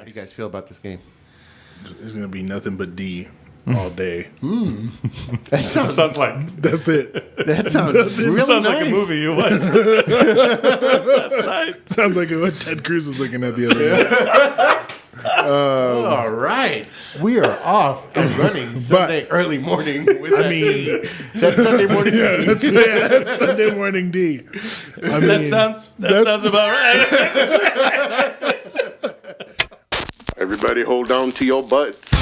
do you guys feel about this game? It's going to be nothing but D all day. That sounds like That's it. That sounds really sounds nice. like a movie you watched last night. Sounds like what Ted Cruz was looking at the other day. All right, we are off and running Sunday early morning with that Sunday morning. Yeah, that's Sunday morning D. I mean, That sounds about right. Everybody hold on to your butts.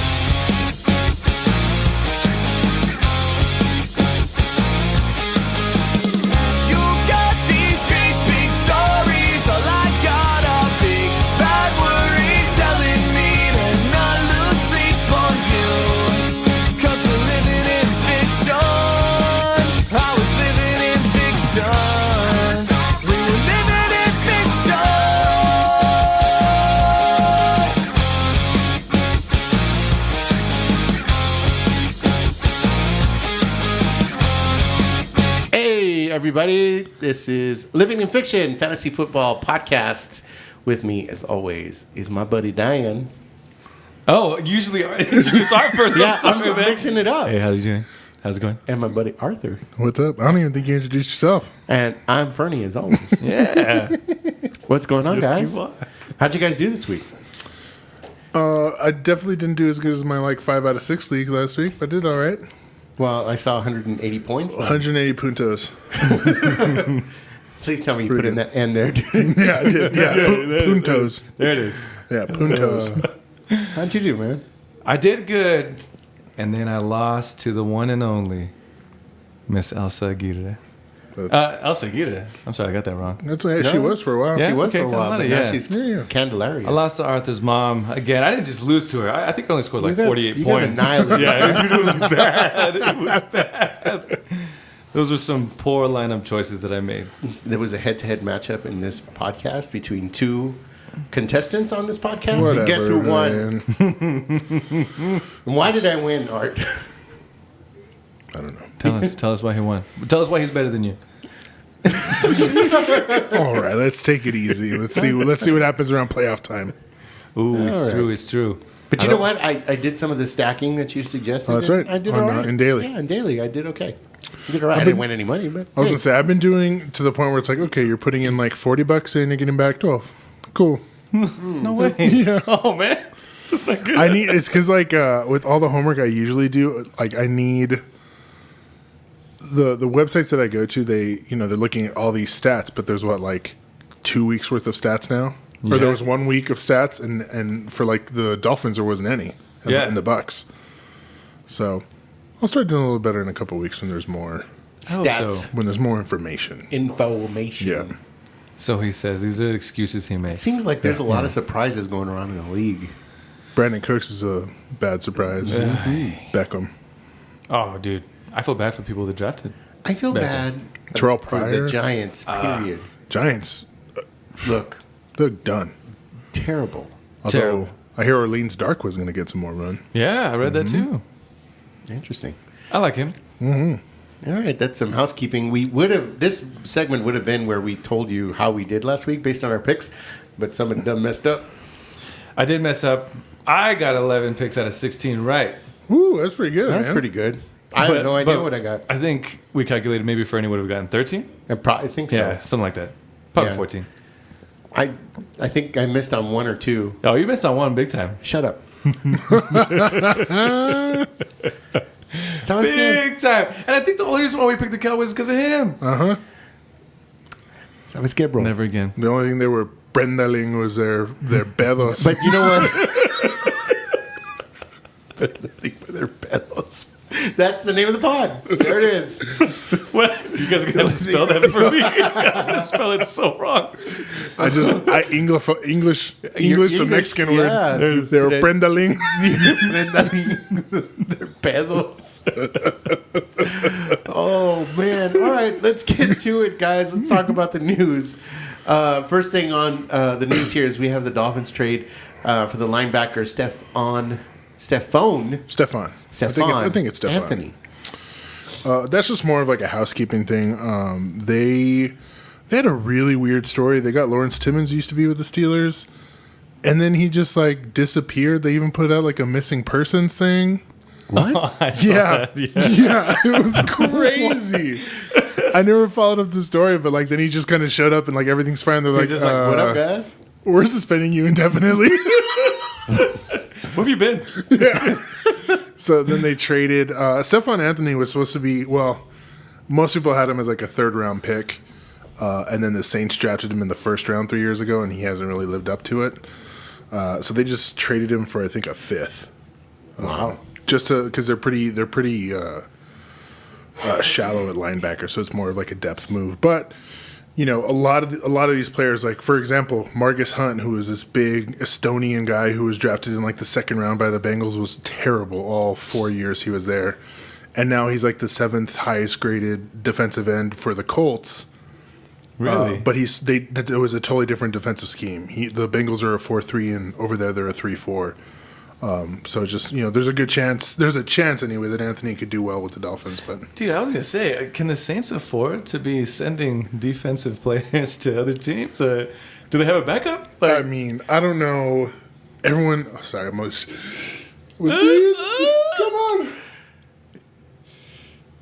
Everybody, this is Living in Fiction Fantasy Football Podcast. With me, as always, is my buddy Dan. Oh, usually introduce our first. Yeah, I'm mixing it up. Hey, how's it doing? How's it going? And my buddy Arthur. What's up? I don't even think you introduced yourself. And I'm Fernie, as always. Yeah. What's going on, Yes, guys? you are. How'd you guys do this week? I definitely didn't do as good as my 5 out of 6 league last week, but I did all right. Well, I saw 180 points. 180 puntos. Please tell me you put in that N there. Yeah, I did. Yeah, puntos. There it is. Yeah, puntos. How'd you do, man? I did good, and then I lost to the one and only Miss Elsa Aguirre. Elsa Aguirre. I'm sorry, I got that wrong. That's what she was for a while. Yeah. She was okay, for a while, Carlotta, but now yeah. she's Yeah. Candelaria. I lost to Arthur's mom again. I didn't just lose to her. I think I only scored like 48 points. Annihilated. Yeah, it was bad. It was bad. Those are some poor lineup choices that I made. There was a head-to-head matchup in this podcast between two contestants on this podcast. Whatever, and guess who won? man. Why did I win, Art? I don't know. Tell us why he won. Tell us why he's better than you. All right, let's take it easy. Let's see what happens around playoff time. Ooh, it's All true. right. It's true. But you know what? I did some of the stacking that you suggested. Oh, that's right. I did On, all right. in daily. Yeah, in daily. I did okay. I did all right. I didn't win any money, but I was gonna say I've been doing to the point where it's like, okay, you're putting in like $40 and you're getting back 12. Cool. No way. Yeah. Oh man, that's not good. It's because with all the homework I usually do, I need the websites that I go to. They're looking at all these stats, but there's 2 weeks worth of stats now, or there was 1 week of stats, and for the Dolphins there wasn't any, in the Bucks. So I'll start doing a little better in a couple of weeks when there's more stats, when there's more information. information. Yeah. So he says these are the excuses he makes. Seems like there's a lot of surprises going around in the league. Brandon Cooks is a bad surprise. Beckham. Oh, dude, I feel bad for people that drafted. I feel bad Terrell for Pryor. the Giants. Period. Giants, Look, they're done. terrible. Although Terrible. I hear Orleans Dark was going to get some more run. Yeah, I read that too. Interesting. I like him. All right, that's some housekeeping. This segment would have been where we told you how we did last week based on our picks, but somebody done messed up. I did mess up. I got 11 picks out of 16 right. Ooh, that's pretty good. That's man. pretty good. I have no idea what I got. I think we calculated maybe Fernie would have gotten 13. I think so. Yeah, something like that. Probably Yeah. 14. I think I missed on one or two. Oh, you missed on one big time. Shut up. Sounds good. Big time. And I think the only reason why we picked the Cowboys is because of him. Sounds good, bro. Never again. The only thing they were brendaling was their pedos. But you know what? They're pedos. That's the name of the pod. There it is. What? You guys are going to have to spell that for me? I'm going to spell it so wrong. English the Mexican yeah. word. They were brendaling. They're pedos. Oh, man. All right, let's get to it, guys. Let's talk about the news. First thing on the news here is we have the Dolphins trade for the linebacker Stefan. Stefan. I think it's Stefan. Anthony. That's just more of a housekeeping thing. They had a really weird story. They got Lawrence Timmons, who used to be with the Steelers, and then he just like disappeared. They even put out like a missing persons thing. What? I saw Yeah. that, Yeah, it was crazy. I never followed up the story, but like then he just kind of showed up and like everything's fine. They're like, He's just like, what up, guys? We're suspending you indefinitely. Where have you been? So then they traded. Stephon Anthony was supposed to be, well, most people had him as like a 3rd round pick. And then the Saints drafted him in the 1st round 3 years ago, and he hasn't really lived up to it. So they just traded him for, I think, a 5th. Wow. Just because they're pretty shallow at linebacker, so it's more of like a depth move. But you know, a lot of these players, like for example, Margus Hunt, who was this big Estonian guy who was drafted in like the 2nd round by the Bengals, was terrible all 4 years he was there, and now he's like the 7th highest graded defensive end for the Colts. Really? But it was a totally different defensive scheme. The Bengals are a 4-3, and over there they're a 3-4. So just, you know, there's a chance anyway that Anthony could do well with the Dolphins. But Dude, I was going to say, can the Saints afford to be sending defensive players to other teams? Do they have a backup? I mean, I don't know. Everyone, sorry, come on.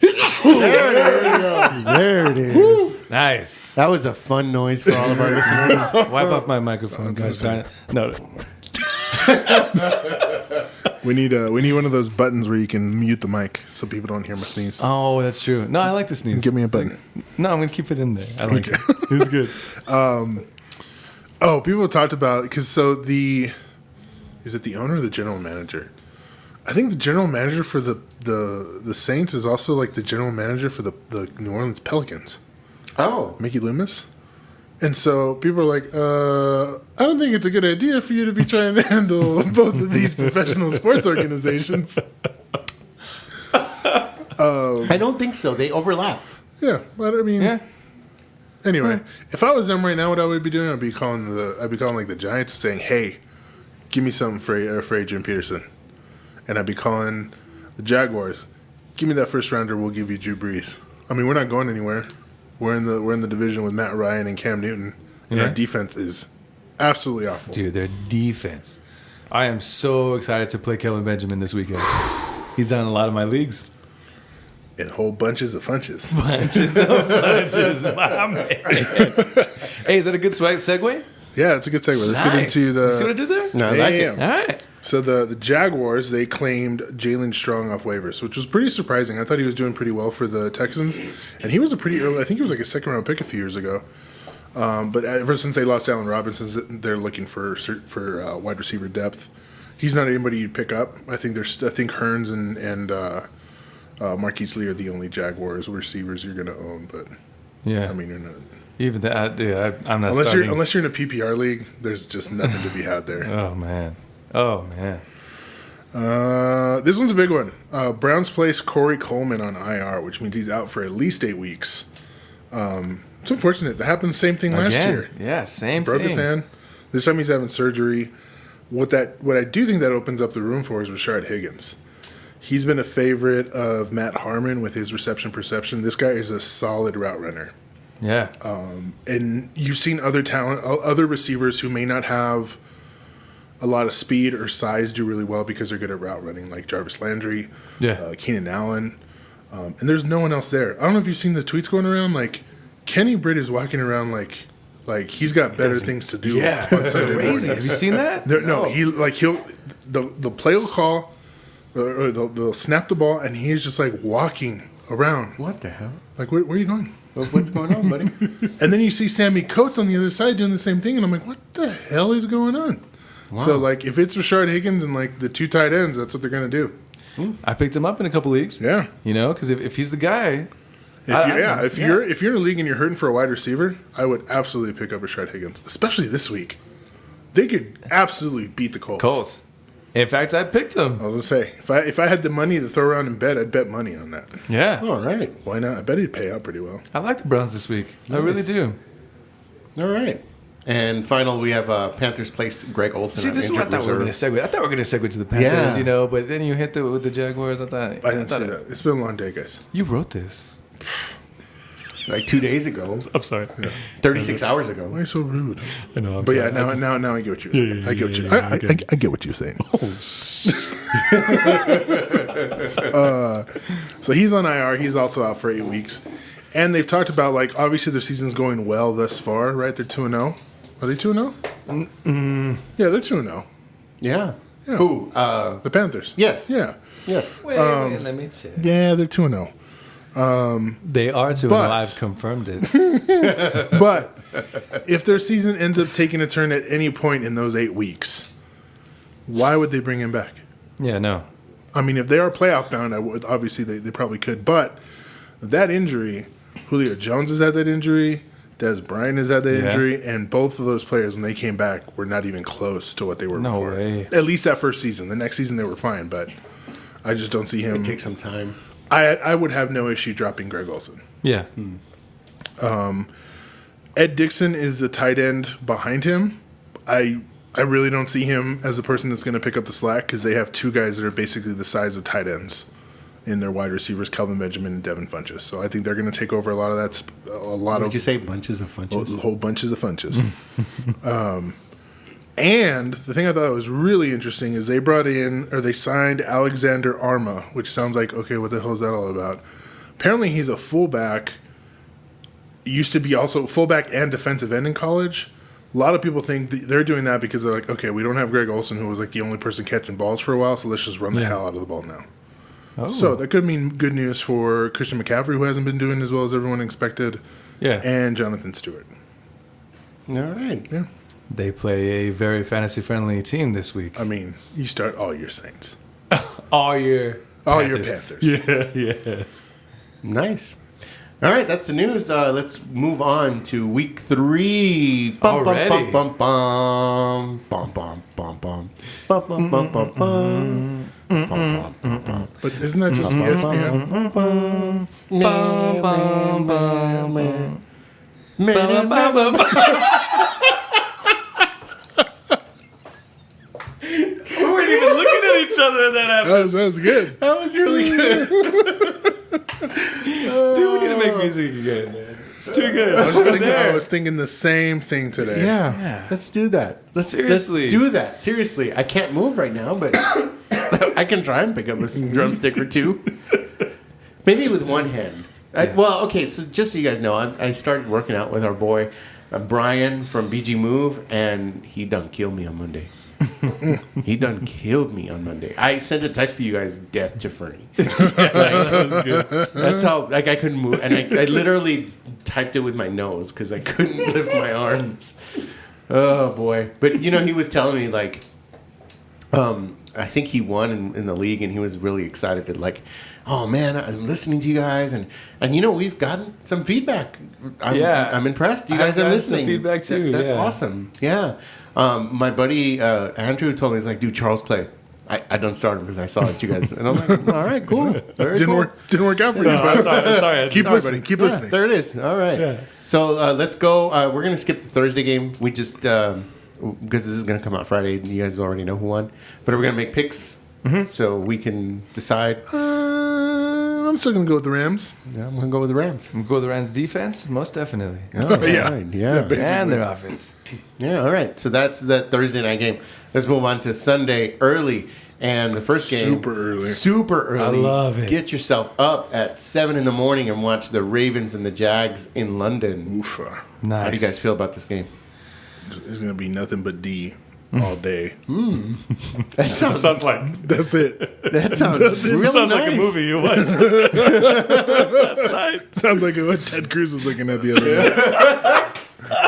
There it is. There it is. Nice. That was a fun noise for all of our listeners. Wipe off my microphone, guys. No. We need one of those buttons where you can mute the mic so people don't hear my sneeze. Oh, that's true. No, I like the sneeze. Give me a button. No, I'm going to keep it in there. I like it. It's good. People talked about, because is it the owner or the general manager? I think the general manager for the Saints is also like the general manager for the New Orleans Pelicans. Oh. Mickey Loomis. And so people are like, I don't think it's a good idea for you to be trying to handle both of these professional sports organizations. I don't think so. They overlap. Yeah, but I mean, Yeah. anyway, if I was them right now, what I would be doing, I'd be calling like the Giants and saying, hey, give me something for Adrian Peterson. And I'd be calling the Jaguars, give me that 1st rounder, we'll give you Drew Brees. I mean, we're not going anywhere. We're in the division with Matt Ryan and Cam Newton, and our defense is absolutely awful. Dude, their defense. I am so excited to play Kelvin Benjamin this weekend. He's on a lot of my leagues. In whole bunches of funches. Bunches of bunches, my man. Hey, is that a good segue? Yeah, it's a good segue. Let's get Nice. into the. You see what I did there? No, I like it. All right. So the Jaguars, they claimed Jalen Strong off waivers, which was pretty surprising. I thought he was doing pretty well for the Texans, and he was a pretty early. I think he was like a 2nd round pick a few years ago. But ever since they lost Allen Robinson, they're looking for wide receiver depth. He's not anybody you'd pick up. I think Hearns and Marquise Lee are the only Jaguars receivers you're going to own. But Yeah. I mean, you're not. Even that, dude, I'm not Unless starting. you're in a PPR league, there's just nothing to be had there. Oh, man. Oh, man. This one's a big one. Browns placed Corey Coleman on IR, which means he's out for at least 8 weeks. It's unfortunate. That happened the same thing last year. Yeah, same Broke thing. his hand. This time he's having surgery. What I do think that opens up the room for is Rashard Higgins. He's been a favorite of Matt Harmon with his reception perception. This guy is a solid route runner. Yeah. And you've seen other receivers who may not have a lot of speed or size do really well because they're good at route running, like Jarvis Landry, Keenan Allen. And there's no one else there. I don't know if you've seen the tweets going around. Like, Kenny Britt is walking around like he's got better things to do. Yeah. on Sunday Crazy. mornings. Have you seen that? The play will call, or they'll snap the ball, and he's just like walking around. What the hell? Like, where are you going? What's going on, buddy? And then you see Sammy Coates on the other side doing the same thing, and I'm like, what the hell is going on? Wow. So, like, if it's Rashard Higgins and, like, the 2 tight ends, that's what they're going to do. I picked him up in a couple leagues. Yeah. You know, because if he's the guy. If you're in a league and you're hurting for a wide receiver, I would absolutely pick up Rashard Higgins, especially this week. They could absolutely beat the Colts. In fact, I picked him. I was going to say, if I had the money to throw around in bed, I'd bet money on that. Yeah. All right. Why not? I bet he'd pay out pretty well. I like the Browns this week. Nice. I really do. All right. And final, we have Panthers place Greg Olsen. See, this is what I thought we were going to segue. I thought we were going to segue to the Panthers, Yeah. you know, but then you hit with the Jaguars. I I didn't see that. It's been a long day, guys. You wrote this. like 2 days ago. I'm sorry. 36 hours ago. Why are you so rude? I know. I'm But sorry. yeah, now I get what you're saying. I get what you. I get what you're saying. So he's on IR. He's also out for 8 weeks, and they've talked about like obviously their season's going well thus far, right? They're 2-0. Are they 2-0? Yeah, they're 2-0. Yeah. Yeah. Who? The Panthers. Yes. Yeah. Yes. Wait, let me check. Yeah, they're 2-0. They are 2-0. But- I've confirmed it. But if their season ends up taking a turn at any point in those 8 weeks, why would they bring him back? Yeah, no. I mean, if they are playoff bound, obviously they probably could. But that injury, Julio Jones has had that injury, Des Bryant has had that injury, and both of those players, when they came back, were not even close to what they were No before. way. At least that first season. The next season they were fine, but I just don't see him. It takes some time. I would have no issue dropping Greg Olsen. Yeah. Ed Dixon is the tight end behind him. I really don't see him as the person that's going to pick up the slack because they have two guys that are basically the size of tight ends in their wide receivers, Kelvin Benjamin and Devin Funchess. So I think they're going to take over a lot of that. Did you say bunches of funches? Whole bunches of Funches. And the thing I thought was really interesting is they signed Alexander Arma, which sounds like, okay, what the hell is that all about? Apparently he's a fullback. Used to be also fullback and defensive end in college. A lot of people think that they're doing that because they're like, okay, we don't have Greg Olsen, who was like the only person catching balls for a while, so let's just run the hell out of the ball now. Oh. So that could mean good news for Christian McCaffrey, who hasn't been doing as well as everyone expected, Yeah. and Jonathan Stewart. All right. Yeah. They play a very fantasy-friendly team this week. I mean, you start all your Saints. All your Panthers. Yeah, yes. Nice. All right, that's the news. Let's move on to week 3. Bum, Already? Bum, bum, bum, bum, bum, bum, bum, bum, bum, bum, bum. Bum, bum, bum, bum. But isn't that just ESPN? Bum, bum, bum, bum, bum, bum. We weren't even looking at each other and that happened. That was good. That was really good. Dude, we need to make music again, man. It's too good. I was thinking the same thing today. Yeah. Let's do that. Seriously. Let's do that. Seriously. I can't move right now, but I can try and pick up a drumstick or two. Maybe with one hand. Well, okay, so just so you guys know, I started working out with our boy Brian from BG Move, and he done killed me on Monday. He done killed me on Monday. I sent a text to you guys, death to Fernie. That was good. That's how, like, I couldn't move. And I literally typed it with my nose because I couldn't lift my arms. Oh, boy. But, you know, he was telling me, like, I think he won in the league, and he was really excited to, like, oh, man, I'm listening to you guys. And you know, we've gotten some feedback. I'm impressed. You guys are listening. Some feedback, too. That's awesome. Yeah. My buddy Andrew told me, he's like, dude, Charles Clay. I done started because I saw it, you guys. And I'm like, all right, cool. Didn't work out for you. I'm sorry. Keep listening. Keep listening. There it is. All right. Yeah. So let's go. We're going to skip the Thursday game. We just, because this is going to come out Friday, and you guys already know who won. But we're going to make picks so we can decide. I'm still going to go with the Rams. Yeah, I'm going to go with the Rams. I'm going to go with the Rams defense, most definitely. Oh, Yeah. right. Yeah. And their offense. Yeah, all right. So that's that Thursday night game. Let's move on to Sunday early. And the first game. Super early. I love it. Get yourself up at 7 in the morning and watch the Ravens and the Jags in London. Oofa. Nice. How do you guys feel about this game? It's going to be nothing but D all day. That Sounds like That's it. That sounds really sounds nice. like a movie you watched last night. Sounds like what Ted Cruz was looking at the other day.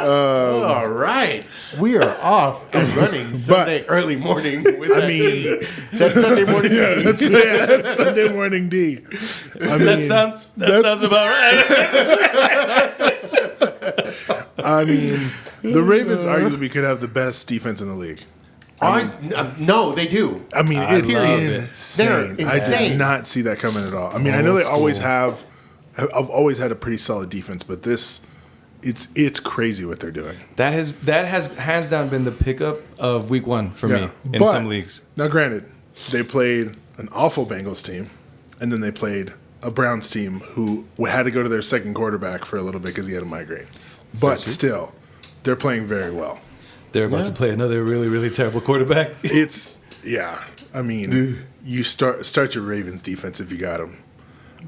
All right. We are off and running Sunday early morning with that Sunday morning Yeah, that's Sunday morning D. I mean, That sounds about right. I mean, the Ravens arguably could have the best defense in the league. No, they do. I mean, I it's love it. insane. They're I insane. did not see that coming at all. I mean, I know they always have. I've always had a pretty solid defense, but this, it's crazy what they're doing. That has hands down been the pickup of week 1 for me in But, some leagues. Now, granted, they played an awful Bengals team, and then they played a Browns team who had to go to their second quarterback for a little bit because he had a migraine. But still, they're playing very well. They're about to play another really, really terrible quarterback. I mean, you start your Ravens defense if you got them.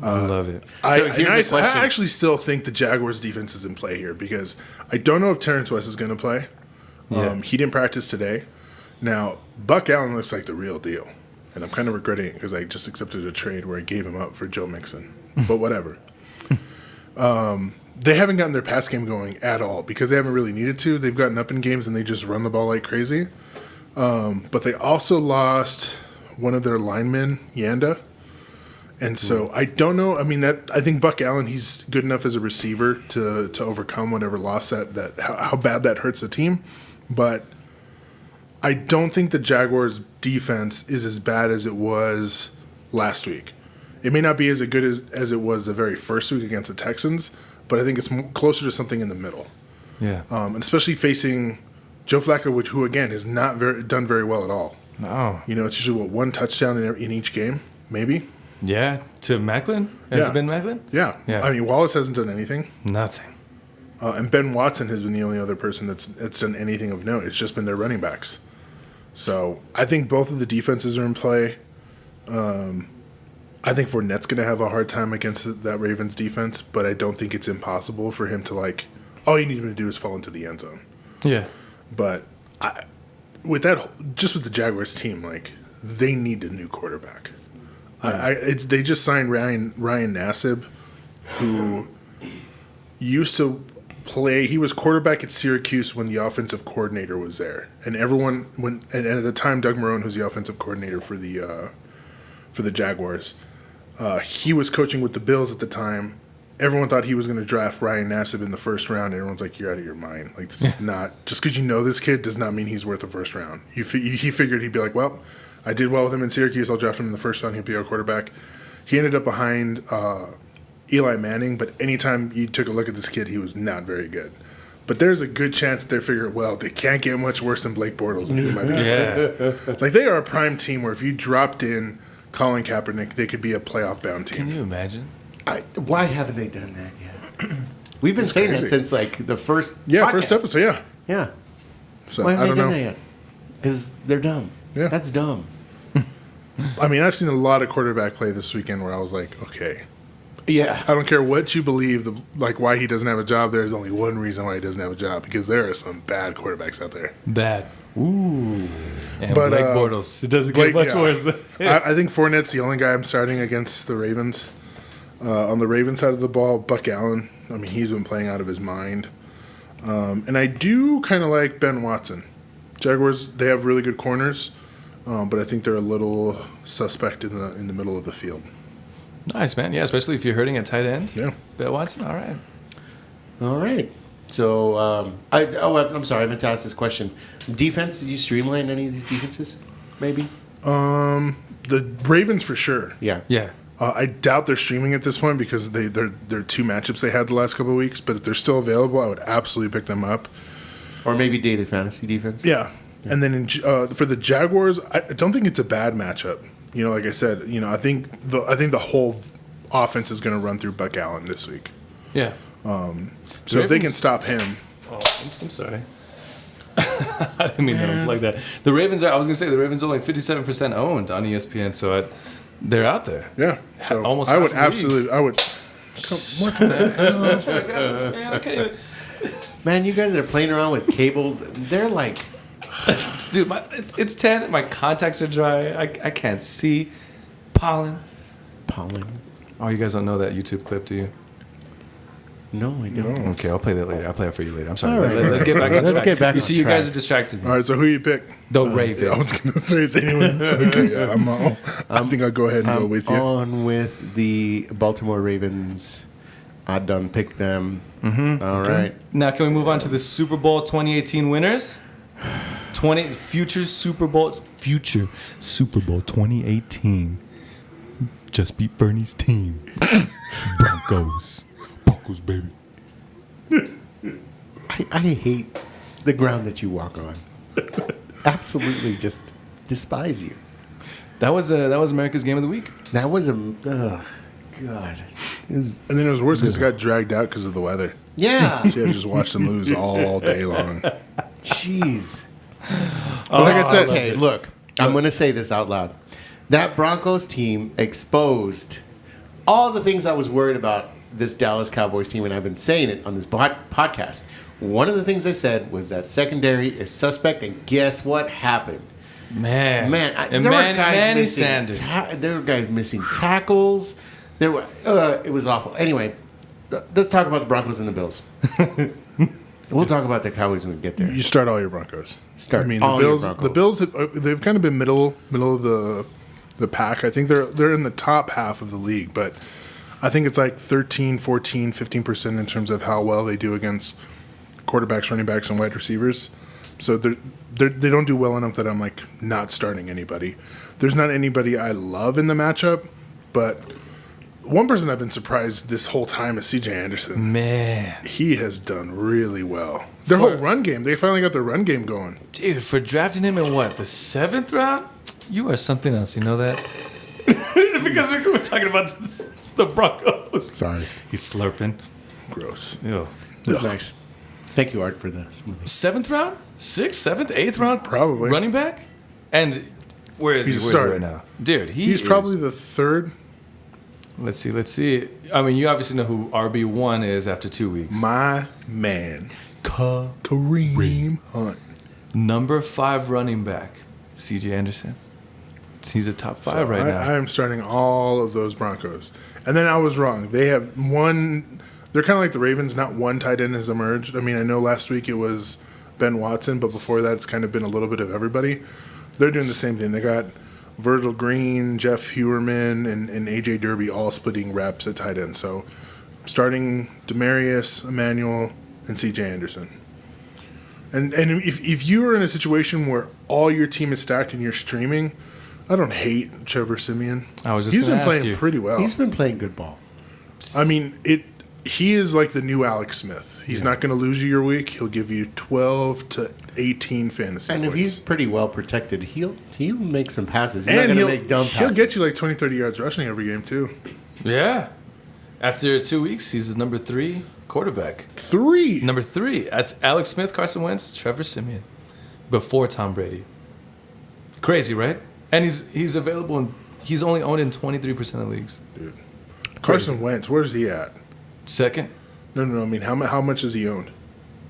I love it. Here's a question. I actually still think the Jaguars defense is in play here because I don't know if Terrence West is going to play. He didn't practice today. Now, Buck Allen looks like the real deal. And I'm kind of regretting it because I just accepted a trade where I gave him up for Joe Mixon. But whatever. They haven't gotten their pass game going at all because they haven't really needed to. They've gotten up in games and they just run the ball like crazy. But they also lost one of their linemen, Yanda. And so I don't know. I mean, I think Buck Allen, he's good enough as a receiver to overcome whatever loss how bad that hurts the team. But I don't think the Jaguars' defense is as bad as it was last week. It may not be as good as it was the very first week against the Texans, but I think it's closer to something in the middle. Yeah. And especially facing Joe Flacco, who, again, has not done very well at all. No. It's usually, one touchdown in each game, maybe? Yeah. To Macklin? Has it been Macklin? Yeah. I mean, Wallace hasn't done anything. Nothing. And Ben Watson has been the only other person that's done anything of note. It's just been their running backs. So I think both of the defenses are in play. I think Fournette's going to have a hard time against that Ravens defense, but I don't think it's impossible for him to, all you need him to do is fall into the end zone. Yeah. But with the Jaguars team, they need a new quarterback. They just signed Ryan Nassib, who used to play. He was quarterback at Syracuse when the offensive coordinator was there, and and at the time, Doug Marrone, who's the offensive coordinator for the Jaguars, he was coaching with the Bills at the time. Everyone thought he was going to draft Ryan Nassib in the first round. And everyone's like, "You're out of your mind! This is not just because you know this kid does not mean he's worth the first round." He figured he'd be like, "Well, I did well with him in Syracuse. I'll draft him in the first round. He'll be our quarterback." He ended up behind Eli Manning, but anytime you took a look at this kid, he was not very good. But there's a good chance that they figure, well, they can't get much worse than Blake Bortles. They are a prime team where if you dropped in Colin Kaepernick, they could be a playoff-bound team. Can you imagine? Why haven't they done that yet? We've been saying that since the first first episode, yeah. So Why haven't I don't they done know. that yet? Because they're dumb. Yeah. That's dumb. I mean, I've seen a lot of quarterback play this weekend where I was like, okay. Yeah. I don't care what you believe, why he doesn't have a job. There's only one reason why he doesn't have a job, because there are some bad quarterbacks out there. Bad. Ooh. And But, Blake Bortles. It doesn't get much worse. I think Fournette's the only guy I'm starting against the Ravens. On the Ravens side of the ball, Buck Allen, I mean, he's been playing out of his mind. And I do kind of like Ben Watson. Jaguars, they have really good corners, but I think they're a little suspect in the middle of the field. Nice, man. Yeah, especially if you're hurting at tight end. Yeah. Ben Watson, all right. So, I'm sorry, I meant to ask this question. Defense, did you streamline any of these defenses? Maybe? The Ravens for sure. Yeah. Yeah. I doubt they're streaming at this point because they're two matchups they had the last couple of weeks. But if they're still available, I would absolutely pick them up. Or maybe daily fantasy defense. Yeah. And then for the Jaguars, I don't think it's a bad matchup. Like I said, I think the whole offense is going to run through Buck Allen this week. Yeah. So if they can stop him. Oh, I'm sorry. I didn't mean to unplug that. The Ravens are only 57% owned on ESPN, so they're out there. Yeah. So almost I would half the absolutely. leagues. I would. Man, you guys are playing around with cables. They're like, dude, it's 10. My contacts are dry. I can't see. Pollen. Oh, you guys don't know that YouTube clip, do you? No, I don't. Okay, I'll play that later. I'll play it for you later. I'm sorry. All right. Let's get back on track. Let's get back You on see, you track. guys are distracted me. All right. So who you pick? The Ravens. I was going to say it's anyone. Okay. Yeah, I think I'll go ahead and go with you. On with the Baltimore Ravens. I done picked them. Mm-hmm. All right. Now, can we move on to the Super Bowl 2018 winners? Future Super Bowl 2018 just beat Bernie's team. Broncos, baby. I hate the ground that you walk on. Absolutely, just despise you. That was America's Game of the Week. That was God. And then it was worse because it got dragged out because of the weather. Yeah. So you had to just watch them lose all day long. Jeez. Well, like I said, okay, look, I'm going to say this out loud. That Broncos team exposed all the things I was worried about this Dallas Cowboys team, and I've been saying it on this podcast. One of the things I said was that secondary is suspect, and guess what happened? Man, There were guys missing tackles. There were. It was awful. Anyway, let's talk about the Broncos and the Bills. We'll talk about the Cowboys when we get there. You start all your Broncos. Start I mean, all the Bills. your Broncos. The Bills they've kind of been middle of the pack. I think they're in the top half of the league, but I think it's like 13, 14, 15% in terms of how well they do against quarterbacks, running backs, and wide receivers. So they don't do well enough that I'm like not starting anybody. There's not anybody I love in the matchup, but one person I've been surprised this whole time is CJ Anderson. Man, he has done really well. Their whole run game, they finally got their run game going. Dude, for drafting him in what, the 7th round? You are something else, you know that? Because we were talking about the Broncos. Sorry. He's slurping. Gross. Ew. That's nice. Thank you, Art, for the smoothie. 7th round? 6th, 7th, 8th round? Probably. Running back? And where is He's he? a Where is he starter. right now? Dude, He's probably the third. Let's see. I mean, you obviously know who RB1 is after 2 weeks. My man. Kareem Hunt. Number 5 running back, CJ Anderson. He's a top 5 right now. I am starting all of those Broncos. And then I was wrong. They have one. They're kind of like the Ravens. Not one tight end has emerged. I mean, I know last week it was Ben Watson, but before that, it's kind of been a little bit of everybody. They're doing the same thing. They got Virgil Green, Jeff Heuerman, and A.J. Derby all splitting reps at tight end. So starting Demarius, Emmanuel, and C.J. Anderson. And if you are in a situation where all your team is stacked and you're streaming, I don't hate Trevor Siemian. I was just He's going been to ask playing you. pretty well. He's been playing good ball. I mean, he is like the new Alex Smith. He's not going to lose you your week. He'll give you 12 to 18 fantasy And points. if he's pretty well protected, he'll make some passes. He's not and going to he'll, make dumb he'll passes. get you like 20, 30 yards rushing every game, too. Yeah. After 2 weeks, he's his number 3 quarterback. 3. Number 3. That's Alex Smith, Carson Wentz, Trevor Siemian. Before Tom Brady. Crazy, right? And he's available and he's only owned in 23% of leagues. Dude. Carson Wentz, where's he at? 2nd? No. I mean, how much is he owned?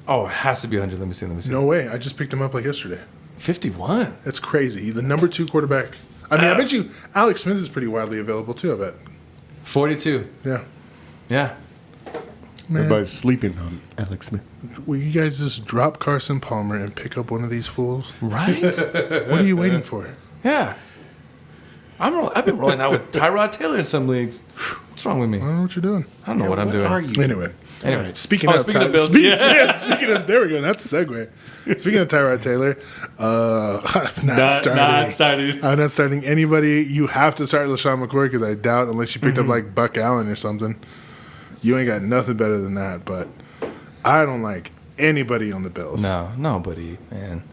Oh, it has to be 100. Let me see. No way. I just picked him up like yesterday. 51. That's crazy. He's the number 2 quarterback. I mean, I bet you Alex Smith is pretty widely available, too, I bet. 42. Yeah. Yeah. Man, Everybody's sleeping on Alex Smith. will you guys just drop Carson Palmer and pick up one of these fools? Right? What are you waiting for? Yeah. I've been rolling out with Tyrod Taylor in some leagues. What's wrong with me? I don't know what you're doing. I don't know what I'm doing. Are you? Anyway. Anyway, Speaking Oh, of speaking of Ty- Bills, speak- yeah. yeah, speaking of, there we go. That's a segue. Speaking of Tyrod Taylor, I'm not starting. I'm not starting anybody. You have to start LaShawn McCoy because I doubt, unless you picked up like Buck Allen or something, you ain't got nothing better than that. But I don't like anybody on the Bills. No, nobody, man.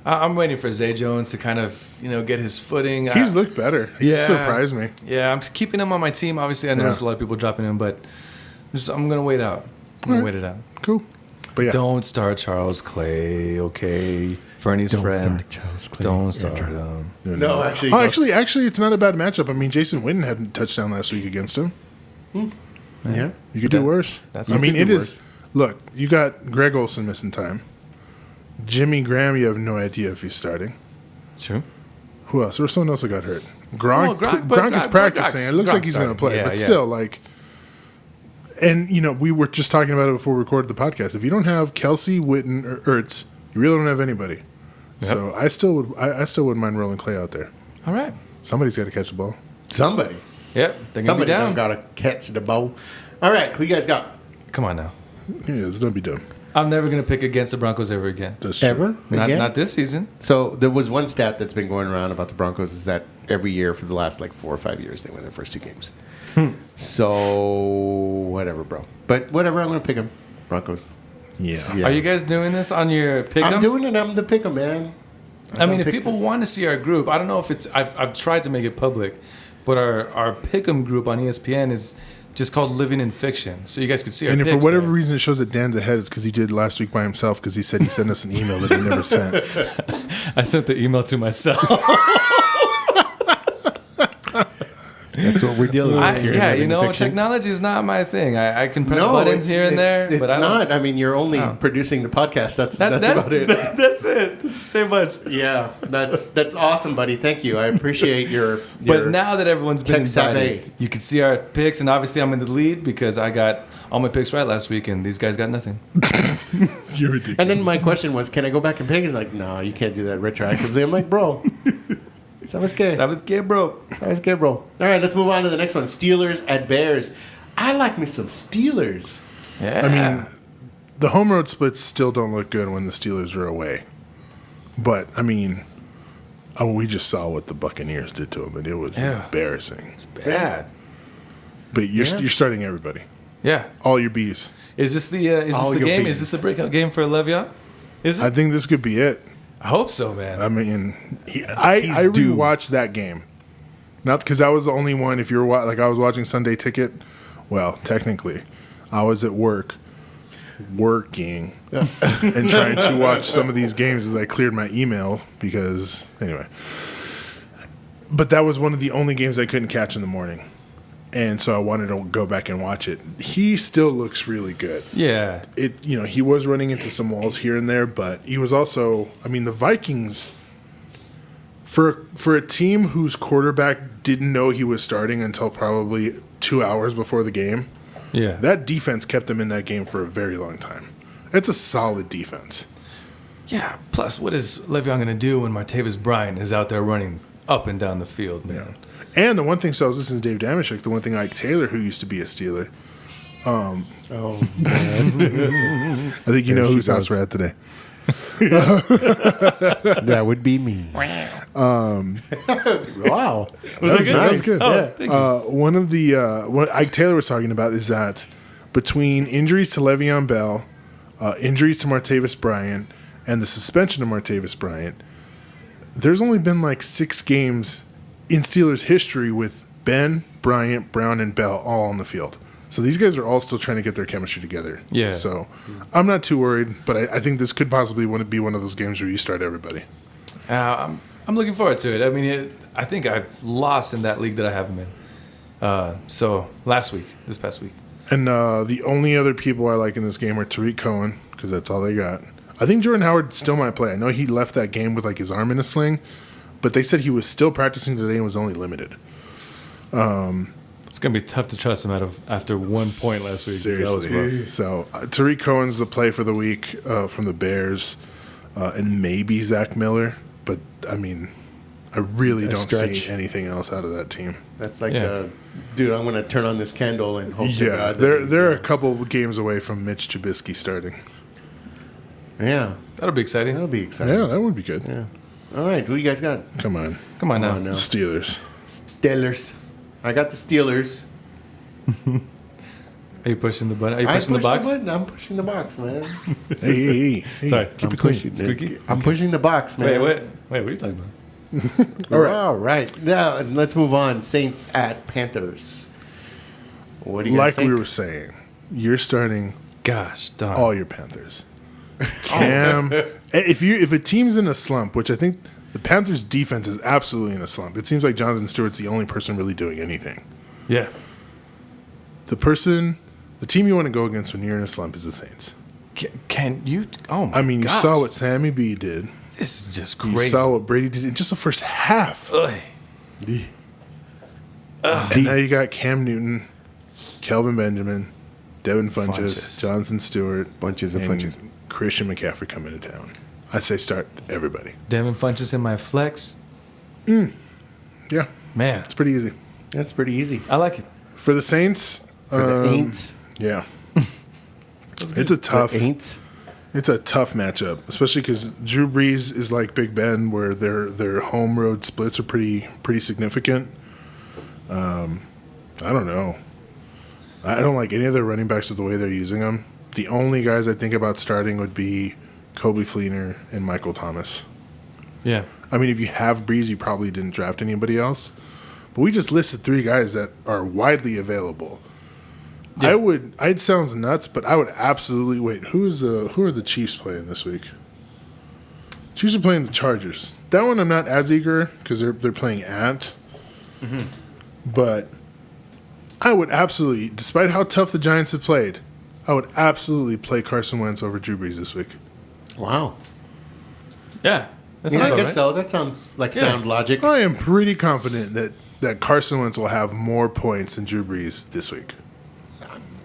I'm waiting for Zay Jones to kind of, get his footing. He's looked better. He's surprised me. Yeah, I'm keeping him on my team. Obviously, I know there's a lot of people dropping him, but I'm going to wait out. I'm going to wait it out. Cool. But yeah, Don't start Charles Clay, okay? Fernie's friend. start Charles Clay. Don't start him. No, actually. Oh, actually, it's not a bad matchup. I mean, Jason Witten had a touchdown last week against him. Yeah. You could do worse. that's- I mean, you could it do is. Look, you got Greg Olsen missing time. Jimmy Graham, you have no idea if he's starting. True. Who else? There was someone else that got hurt. Gronk, Gronk- Gronk is Gronk- practicing. It looks like he's Gronk's going to play, starting. but Yeah, still, like. And we were just talking about it before we recorded the podcast. If you don't have Kelsey, Witten, or Ertz, you really don't have anybody. Yep. So I still wouldn't mind rolling Clay out there. All right. Somebody's got to catch the ball. Somebody. Yep. They're going to be Somebody down. got to catch the ball. All right. Who you guys got? Come on now. Yeah, don't be dumb. I'm never going to pick against the Broncos ever again. That's true. Ever? Not, Again? not this season. So there was one stat that's been going around about the Broncos is that every year for the last 4 or 5 years they win their first 2 games. So whatever, bro. But whatever, I'm going to pick them. Broncos. Yeah. Are you guys doing this on your pick 'em? I'm doing it. I'm the pick 'em, man. I mean, if pick people want to see our group, I don't know if it's. I've tried to make it public, but our Pick'em group on ESPN is just called Living in Fiction. So you guys can see our And if for picks whatever there. reason it shows that Dan's ahead, it's because he did last week by himself because he said he sent us an email that he never sent. I sent the email to myself. That's what we're dealing with. Here in Yeah, Living Fiction. technology is not my thing. I can press buttons here and there. It's but I don't- not. I mean, you're only producing the podcast. That's about it. That's it. That's so much. Yeah, that's awesome, buddy. Thank you. I appreciate your But now that everyone's been tech savvy. invited, you can see our picks, and obviously I'm in the lead because I got all my picks right last week, and these guys got nothing. You're ridiculous. And then my question was, can I go back and pick? He's like, no, you can't do that retroactively. I'm like, bro, ¿sabes qué? ¿Sabes qué, bro? ¿Sabes qué, bro? All right, let's move on to the next one. Steelers at Bears. I like me some Steelers. Yeah. I mean, the home road splits still don't look good when the Steelers are away. But, I mean, we just saw what the Buccaneers did to them, and it was embarrassing. bad. But you're starting everybody. Yeah. All your Bs. Is this the game? bees. Is this the breakout game for Le'Veon? Is it? I think this could be it. I hope so, man. I mean, I due. rewatched that game. Not because I was the only one. If you were like I was watching Sunday Ticket, well, technically, I was at working and trying to watch some of these games as I cleared my email because anyway. But that was one of the only games I couldn't catch in the morning, and so I wanted to go back and watch it. He still looks really good. Yeah. He was running into some walls here and there, but he was also, I mean, the Vikings, for a team whose quarterback didn't know he was starting until probably 2 hours before the game, Yeah. that defense kept them in that game for a very long time. It's a solid defense. Yeah. Plus, what is Le'Veon going to do when Martavis Bryant is out there running up and down the field, man? And the one thing, so I was listening to Dave Damashek, the one thing Ike Taylor, who used to be a Steeler, Oh, man. I think you know she whose house goes. we're at today. That would be me. Wow. Was that good? That was good. Oh, Yeah. thank you. One of the what Ike Taylor was talking about is that between injuries to Le'Veon Bell, injuries to Martavis Bryant, and the suspension of Martavis Bryant, there's only been like 6 games in Steelers history with Ben, Bryant, Brown, and Bell all on the field. So these guys are all still trying to get their chemistry together. Yeah. So I'm not too worried, but I think this could possibly be one of those games where you start everybody. I'm looking forward to it. I mean, I think I've lost in that league that I have him in. So this past week. And the only other people I like in this game are Tariq Cohen, because that's all they got. I think Jordan Howard still might play. I know he left that game with like his arm in a sling, but they said he was still practicing today and was only limited. It's going to be tough to trust him after 1 point last week. That was Seriously. rough. So Tariq Cohen's the play for the week from the Bears, and maybe Zach Miller. But, I mean, I really don't stretch. see anything else out of that team. That's like, Yeah. dude, I'm going to turn on this candle and hope to Yeah, God that they're a couple games away from Mitch Trubisky starting. Yeah, That'll be exciting. that'll be exciting. Yeah, that would be good. Yeah. All right, who you guys got? Come on. Come on now. Come on now. Steelers. Steelers. I got the Steelers. Are you pushing the button? Are you I pushing the pushed box? button. I'm pushing the box, man. Hey. Sorry. Keep I'm it clean. pushing it. Squeaky? I'm pushing the box, man. Wait, what are you talking about? All right. Now, let's move on. Saints at Panthers. What do you guys Like think? we were saying, you're starting Gosh, darn. all your Panthers. Cam, if a team's in a slump, which I think the Panthers' defense is absolutely in a slump. It seems like Jonathan Stewart's the only person really doing anything. Yeah. The team you want to go against when you're in a slump is the Saints. Can you? Oh my! I mean, you gosh. saw what Sammy B did. This is just You crazy. saw what Brady did in just the first half. Ugh. And now you got Cam Newton, Kelvin Benjamin, Devin Funchess, Funchess. Jonathan Stewart, Bunches of and Funchess. Christian McCaffrey coming to town. I'd say start everybody. Devin Funchess in my flex. Yeah, Man, it's pretty easy. That's pretty easy. I like it. For the Saints, For the Aints. yeah, it's a tough. The Aints. It's a tough matchup, especially because Drew Brees is like Big Ben, where their home road splits are pretty significant. I don't know. I don't like any of their running backs with the way they're using them. The only guys I think about starting would be Kobe Fleener and Michael Thomas. Yeah. I mean, if you have Brees, you probably didn't draft anybody else. But we just listed 3 guys that are widely available. Yeah. It sounds nuts, but I would absolutely wait. Who are the Chiefs playing this week? Chiefs are playing the Chargers. That one I'm not as eager because they're playing at. Mm-hmm. But I would absolutely, despite how tough the Giants have played, I would absolutely play Carson Wentz over Drew Brees this week. Wow. Yeah. That's Yeah, I about guess right. so. That sounds like sound logic. I am pretty confident that Carson Wentz will have more points than Drew Brees this week.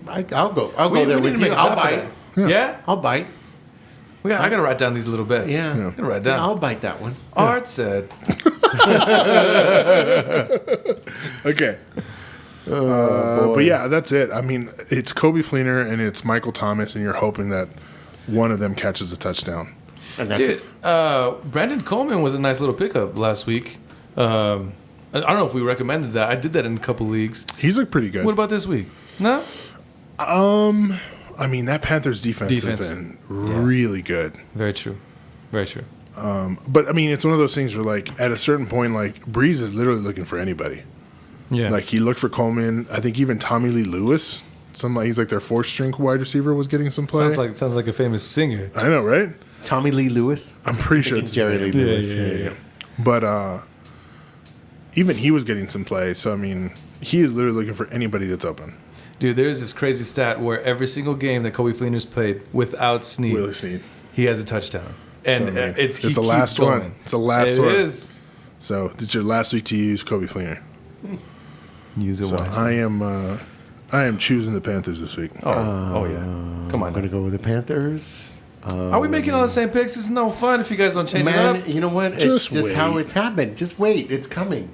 I'll go there need with to you. make a I'll job for bite. that. Yeah? I'll bite. I got to write down these little bets. Yeah. I got to write down. I'll bite that one. Art said. Okay. But yeah, that's it. I mean, it's Kobe Fleener and it's Michael Thomas, and you're hoping that one of them catches a touchdown. And that's Dude, it. Brandon Coleman was a nice little pickup last week. I don't know if we recommended that. I did that in a couple leagues. He's looked pretty good. What about this week? No? I mean, that Panthers defense has been really good. Very true. Very true. But I mean, it's one of those things where, like, at a certain point, like, Breeze is literally looking for anybody. Yeah. Like, he looked for Coleman. I think even Tommy Lee Lewis, he's like their 4th-string wide receiver, was getting some play. Sounds like a famous singer. I know, right? Tommy Lee Lewis. I'm pretty sure it's Jerry his Lee name. Lewis. Yeah. But even he was getting some play. So I mean, he is literally looking for anybody that's open. Dude, there's this crazy stat where every single game that Kobe Fleener's played without Snead, Willie Snead. he has a touchdown. And So, I mean, it's the last going. one. It's the last It one. It is. So it's your last week to use Kobe Fleener. Use it So wisely. I am choosing the Panthers this week. Oh yeah. Come on. I'm going to go with the Panthers. Are we making all the same picks? It's no fun if you guys don't change it Man, up. you know what? Just It's just how wait. it's happened. Just wait. It's coming.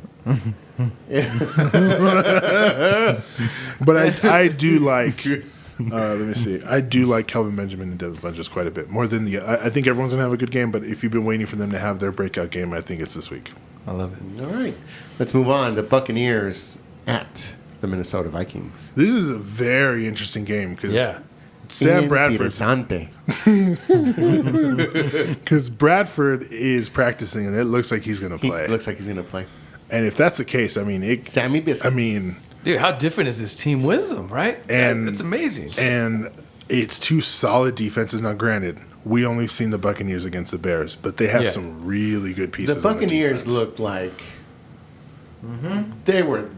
But I do like. Let me see. I do like Kelvin Benjamin and Devin Funchess quite a bit more than I think everyone's gonna have a good game. But if you've been waiting for them to have their breakout game, I think it's this week. I love it. All right. Let's move on. The Buccaneers at the Minnesota Vikings. This is a very interesting game because Yeah. Sam Bradford, Interessante. because Bradford is practicing and it looks like he's gonna He play. looks like he's going to play. And if that's the case, I mean, Sammy Biscuits. I mean, Dude, how different is this team with them, right? And- it's amazing. and it's 2 solid defenses. Now, granted, we only seen the Buccaneers against the Bears, but they have Yeah. some really good the pieces. on Buccaneers defense. looked like they were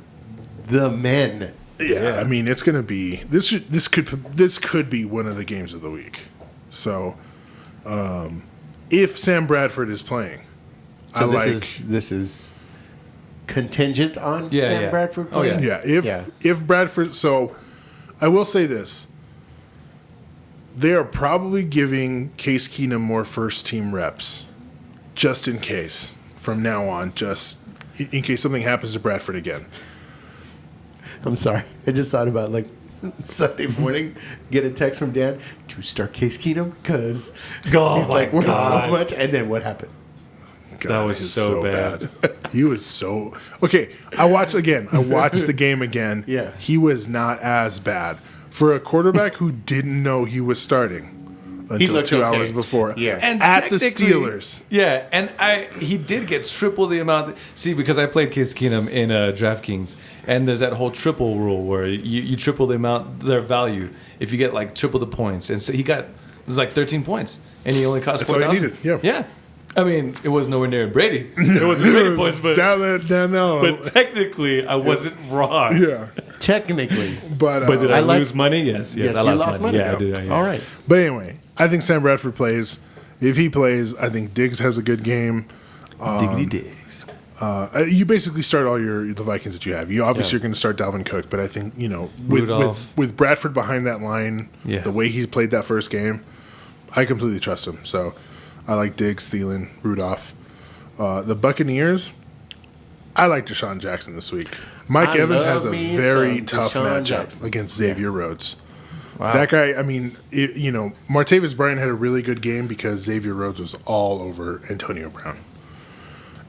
the men. Yeah, I mean, it's gonna be this could be one of the games of the week. So, if Sam Bradford is playing, So I this is contingent on Yeah, Sam yeah. Bradford Oh, playing. yeah. If Bradford, so I will say this: they are probably giving Case Keenum more first team reps, just in case. From now on, just in case something happens to Bradford again. I'm sorry. I just thought about like Sunday morning, get a text from Dan to start Case Keenum because Oh he's my like worth so God. much. And then what happened? God, was he is so bad. He was so okay. I watched the game again. Yeah. He was not as bad for a quarterback who didn't know he was starting until looked 2 okay. hours before. Yeah. And at the technically- Steelers. Yeah, and he did get triple the amount. See, because I played Case Keenum in DraftKings, and there's that whole triple rule where you triple the amount their value if you get like triple the points, and so it was like 13 points, and he only cost That's all he 4,000. needed, yeah. I mean, it was nowhere near Brady. It wasn't Brady points, but no. technically, I wasn't wrong. Yeah. Technically. But Did I I like- lose money? Yes, Yes, I you lost, lost money. money. Yeah, I did. Yeah. All right. But anyway, I think Sam Bradford plays. If he plays, I think Diggs has a good game. Diggity digs. You basically start all the Vikings that you have. You obviously are going to start Dalvin Cook, but I think Rudolph. with Bradford behind that line, Yeah. the way he played that first game, I completely trust him. So I like Diggs, Thielen, Rudolph. The Buccaneers, I like Deshaun Jackson this week. Mike I Evans love has a me very some tough Deshaun matchup Jackson. against Xavier Rhodes. Wow. That guy, I mean, Martavis Bryant had a really good game because Xavier Rhodes was all over Antonio Brown.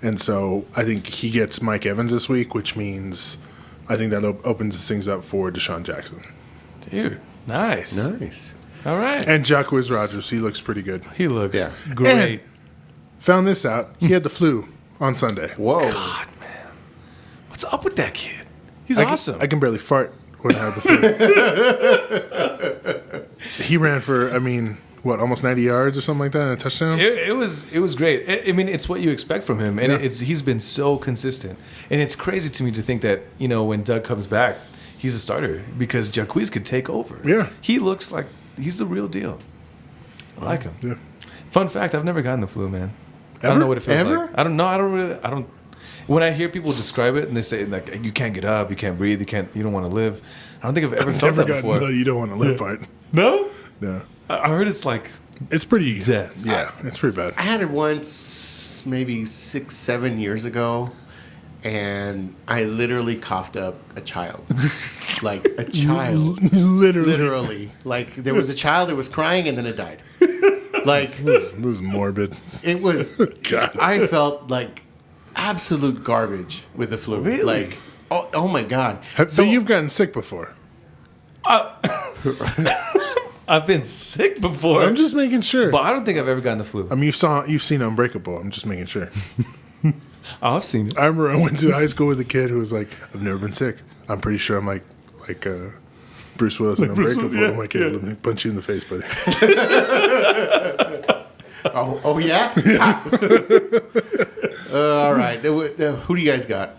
And so I think he gets Mike Evans this week, which means I think that opens things up for Deshaun Jackson. Dude, nice. Nice. All right. And Jacquizz Rodgers, he looks pretty good. He looks Yeah. great. Found this out. He had the flu on Sunday. Whoa. What's up with that kid? He's I awesome. I can barely fart when I have the flu. He ran for, I mean, what, almost 90 yards or something like that in a touchdown? It was great. I mean, it's what you expect from him, and Yeah. he's been so consistent. And it's crazy to me to think that when Doug comes back, he's a starter because Jacquizz could take over. Yeah. He looks like he's the real deal. I like him. Yeah. Fun fact: I've never gotten the flu, man. I Ever? don't know what it feels Ever? like. I don't know. I don't. When I hear people describe it and they say like you can't get up, you can't breathe, you don't want to live. I don't think I've ever felt Never that gotten before. the you don't want to live part. No, No. I heard it's like It's pretty. Death. Yeah, it's pretty bad. I had it once, maybe 6-7 years ago, and I literally coughed up a child. Like a child. Literally. Like there was a child that was crying and then it died. Like This is morbid. it was, God. I felt like absolute garbage with the flu. Really? Like, oh my God. So you've gotten sick before. I've been sick before. I'm just making sure. But I don't think I've ever gotten the flu. I mean, you've seen Unbreakable. I'm just making sure. Oh, I've seen it. I remember I went to high school with a kid who was like, "I've never been sick." I'm pretty sure I'm like Bruce Willis in Bruce Unbreakable. Willis, yeah, I'm like, "Yeah, let me punch you in the face, buddy." Oh yeah? All right. Who do you guys got?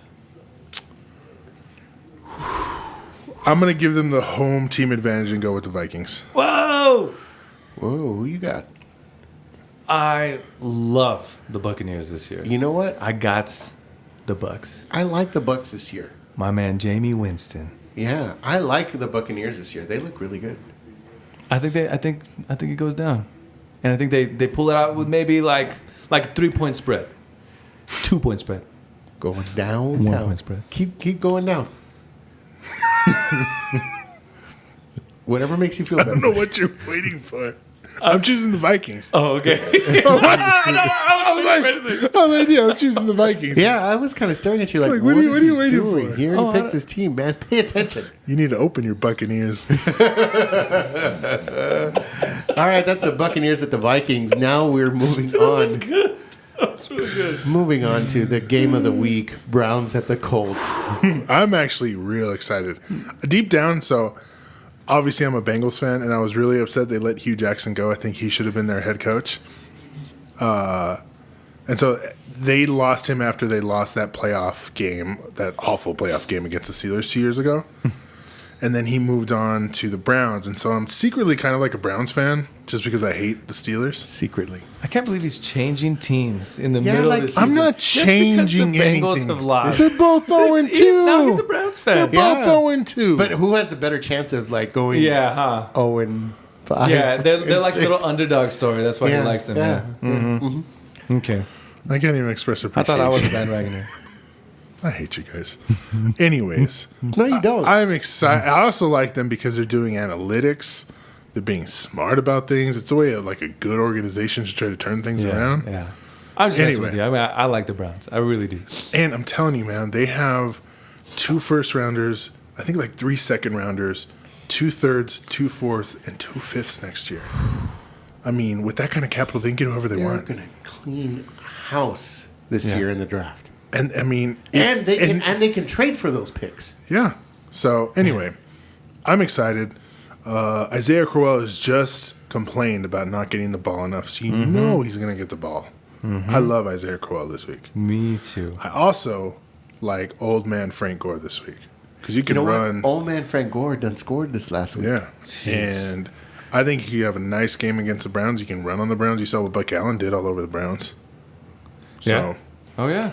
I'm gonna give them the home team advantage and go with the Vikings. Whoa! Whoa, who you got? I love the Buccaneers this year. You know what? I got the Bucks. I like the Bucks this year. My man Jamie Winston. Yeah, I like the Buccaneers this year. They look really good. I think it goes down, and I think they pull it out with maybe like a 3-point spread, 2-point spread. Going down. 1 point spread. Keep going down. Whatever makes you feel I better. don't know what you're waiting for. I'm choosing the Vikings. Oh, okay. I'm choosing the Vikings. Yeah, I was kind of staring at you like, what are is you he waiting doing? for? He already picked his team, man. Pay attention. You need to open your Buccaneers. All right, that's the Buccaneers at the Vikings. Now we're moving on. Good. That's really good. Moving on to the game of the week, Browns at the Colts. I'm actually real excited. Deep down, so obviously I'm a Bengals fan, and I was really upset they let Hugh Jackson go. I think he should have been their head coach. And so they lost him after they lost that playoff game, that awful playoff game against the Steelers 2 years ago. And then he moved on to the Browns. And so I'm secretly kind of like a Browns fan just because I hate the Steelers. Secretly. I can't believe he's changing teams in the Yeah, middle like, of the season. I'm not Just changing because the Bengals anything. have lost. They're both 0-2. Now he's a Browns fan. They're both 0-2. But who has the better chance of like going Yeah, huh? 0-5? Yeah, they're like a little 6? underdog story. That's why Yeah, he likes them. yeah. Yeah. Okay. I can't even express I appreciation. thought I was a bandwagoner. I hate you guys. Anyways, No, you don't. I'm excited. I also like them because they're doing analytics. They're being smart about things. It's a way of like a good organization to try to turn things around. Yeah. I'm just messing Anyway. with you. I mean, I like the Browns. I really do. And I'm telling you, man, they have 2 first-rounders, I think like 3 second-rounders, 2 thirds, 2 fourths, and 2 fifths next year. I mean, with that kind of capital, they can get whoever they They're want. going to clean house this year in the draft. And I mean, And they can trade for those picks. yeah. So anyway, I'm excited. Isaiah Crowell has just complained about not getting the ball enough, so you know he's going to get the ball. I love Isaiah Crowell this week. Me too. I also like old man Frank Gore this week because you can You know run. what? Old man Frank Gore done scored this last week. Yeah, and I think you have a nice game against the Browns. You can run on the Browns. You saw what Buck Allen did all over the Browns. So Yeah. Oh, yeah.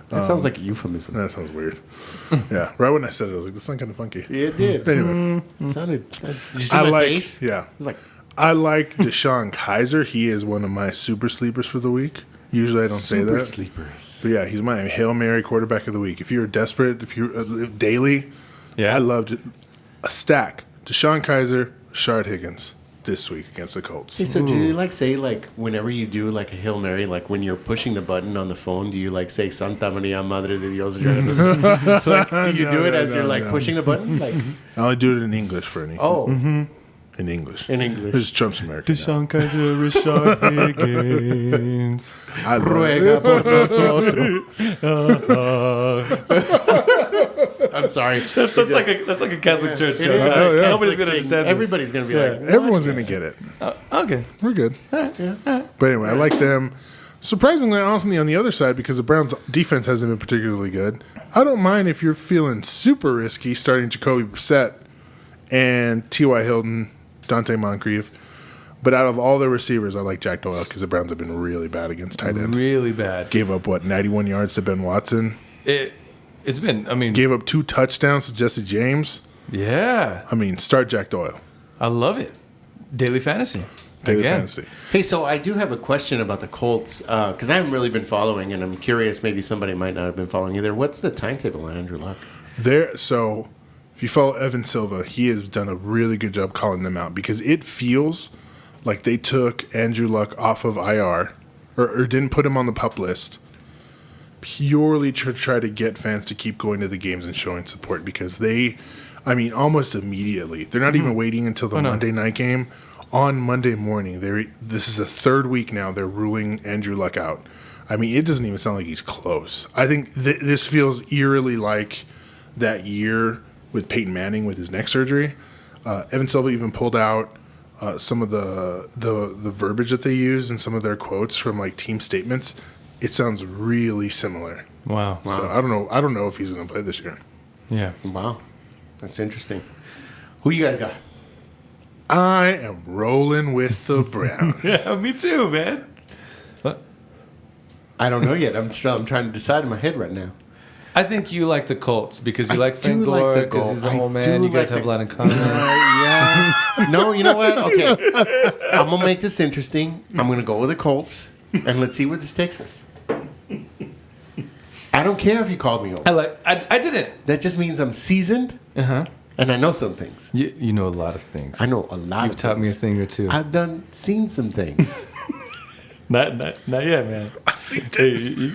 That sounds like a euphemism. that sounds weird. Yeah, right when I said it, I was like, "This sounds kind of funky." It did. Anyway, It sounded. Did you see I my like. face? Yeah, It was like, I like Deshaun Kaiser. He is one of my super sleepers for the week. Usually I don't say super that. sleepers. But yeah, he's my Hail Mary quarterback of the week. If you're desperate, if you're daily, Yeah. I loved it. A stack. Deshaun Kaiser, Shard Higgins this week against the Colts. Hey, so do you like say like whenever you do like a Hail Mary, like when you're pushing the button on the phone, do you like say Santa Maria Madre de Dios? Like, do you do it as you're like pushing the button? Like, I only do it in English, Fernie. oh, In English. in English. This is Trump's American. now. Deshaun Kaiser, Rashad Higgins. I love it. Ruega por nosotros. I'm sorry. That's like a Catholic church joke. is Oh, a yeah. Catholic Nobody's gonna thing. understand this. Everybody's gonna be like, Everyone's going to get it. Okay. We're good. But anyway, I like them. Surprisingly, honestly, on the other side, because the Browns' defense hasn't been particularly good, I don't mind if you're feeling super risky starting Jacoby Brissett and T.Y. Hilton, Dante Moncrief. But out of all the receivers, I like Jack Doyle because the Browns have been really bad against tight end. Really bad. Gave up, 91 yards to Ben Watson? It's been, I mean. Gave up 2 touchdowns to Jesse James? Yeah. I mean, start Jack Doyle. I love it. Daily fantasy. Daily Again. fantasy. Hey, so I do have a question about the Colts because I haven't really been following, and I'm curious. Maybe somebody might not have been following either. What's the timetable on Andrew Luck? So if you follow Evan Silva, he has done a really good job calling them out because it feels like they took Andrew Luck off of IR or didn't put him on the PUP list purely to try to get fans to keep going to the games and showing support because almost immediately. They're not even waiting until the Monday night game. On Monday morning, this is the third week now, they're ruling Andrew Luck out. I mean, it doesn't even sound like he's close. I think this feels eerily like that year with Peyton Manning with his neck surgery. Evan Silva even pulled out some of the verbiage that they use and some of their quotes from like team statements. It sounds really similar. Wow. So I don't know if he's going to play this year. Yeah. Wow, that's interesting. Who you guys got? I am rolling with the Browns. Yeah, me too, man. What? I don't know yet. I'm trying to decide in my head right now. I think you like the Colts because you I like Frank do like Gore the because he's a Colts. whole I do man. You guys like have a the- lot in common. Yeah. No, you know what? Okay. I'm going to make this interesting. I'm going to go with the Colts, and let's see where this takes us. I don't care if you called me old. I did it. That just means I'm seasoned, and I know some things. You know a lot of things. I know a lot You've of taught me a things. thing or two. I've seen some things. Not yet, man. Hey, you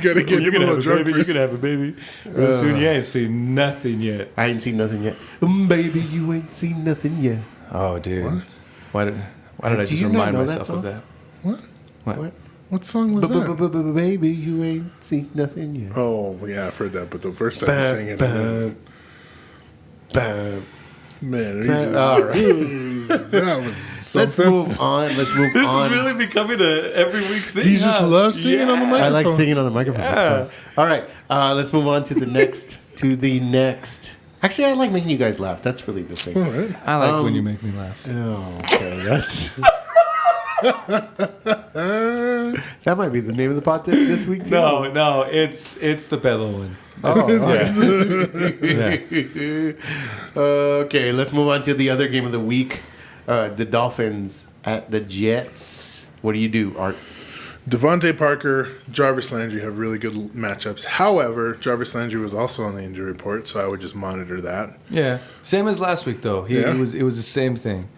gotta get you're him a gonna have little a drunk baby. You first. can have a baby. Real soon, you ain't seen nothing yet. I ain't seen nothing yet. Baby, you ain't seen nothing yet. Oh, dude. Why did I Do just you not remind know that myself of song? that? What? What song was that? Baby, you ain't seen nothing yet. Oh, yeah, I've heard that, but the first time I sang it, man, All right. that was Let's something. move on. Let's move This on. is really becoming a every week thing. You just love singing on the microphone. I like singing on the microphone. Yeah. It's fun. All right, let's move on to the next. Actually, I like making you guys laugh. That's really the thing. All right. I like when you make me laugh. Oh, okay, that's. That might be the name of the pot this week too. No, it's the Pedlo one. Okay, let's move on to the other game of the week. The Dolphins at the Jets. What do, Art? Devontae Parker, Jarvis Landry have really good matchups. However, Jarvis Landry was also on the injury report, so I would just monitor that. Yeah, same as last week though. It was the same thing.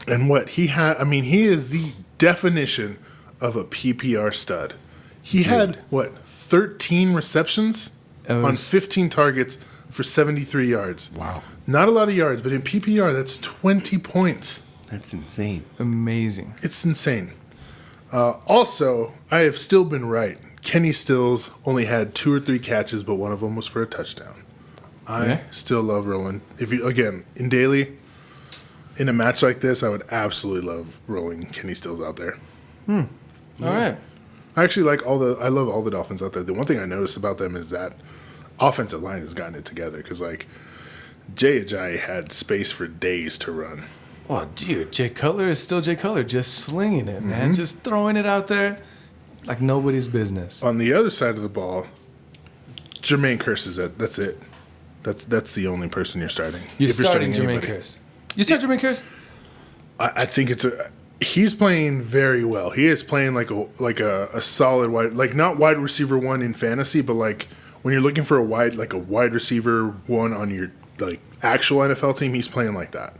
And what he had, he is the definition of a PPR stud. He had, 13 receptions on 15 targets for 73 yards. Wow. Not a lot of yards, but in PPR, that's 20 points. That's insane. Amazing. It's insane. Also, I have still been right. Kenny Stills only had 2 or 3 catches, but one of them was for a touchdown. I still love rolling. If you in daily, in a match like this, I would absolutely love rolling Kenny Stills out there. All right. I actually I love all the Dolphins out there. The one thing I noticed about them is that offensive line has gotten it together because Jay Ajayi had space for days to run. Oh, dude, Jay Cutler is still Jay Cutler, just slinging it, man, just throwing it out there like nobody's business. On the other side of the ball, Jermaine Kearse is it. That's it. That's the only person you're starting. You're If starting Jermaine anybody. Kearse. You start Jermaine Kearse? I think he's playing very well. He is playing like a solid wide, not wide receiver one in fantasy, but when you're looking for a wide receiver one on your actual NFL team, he's playing like that.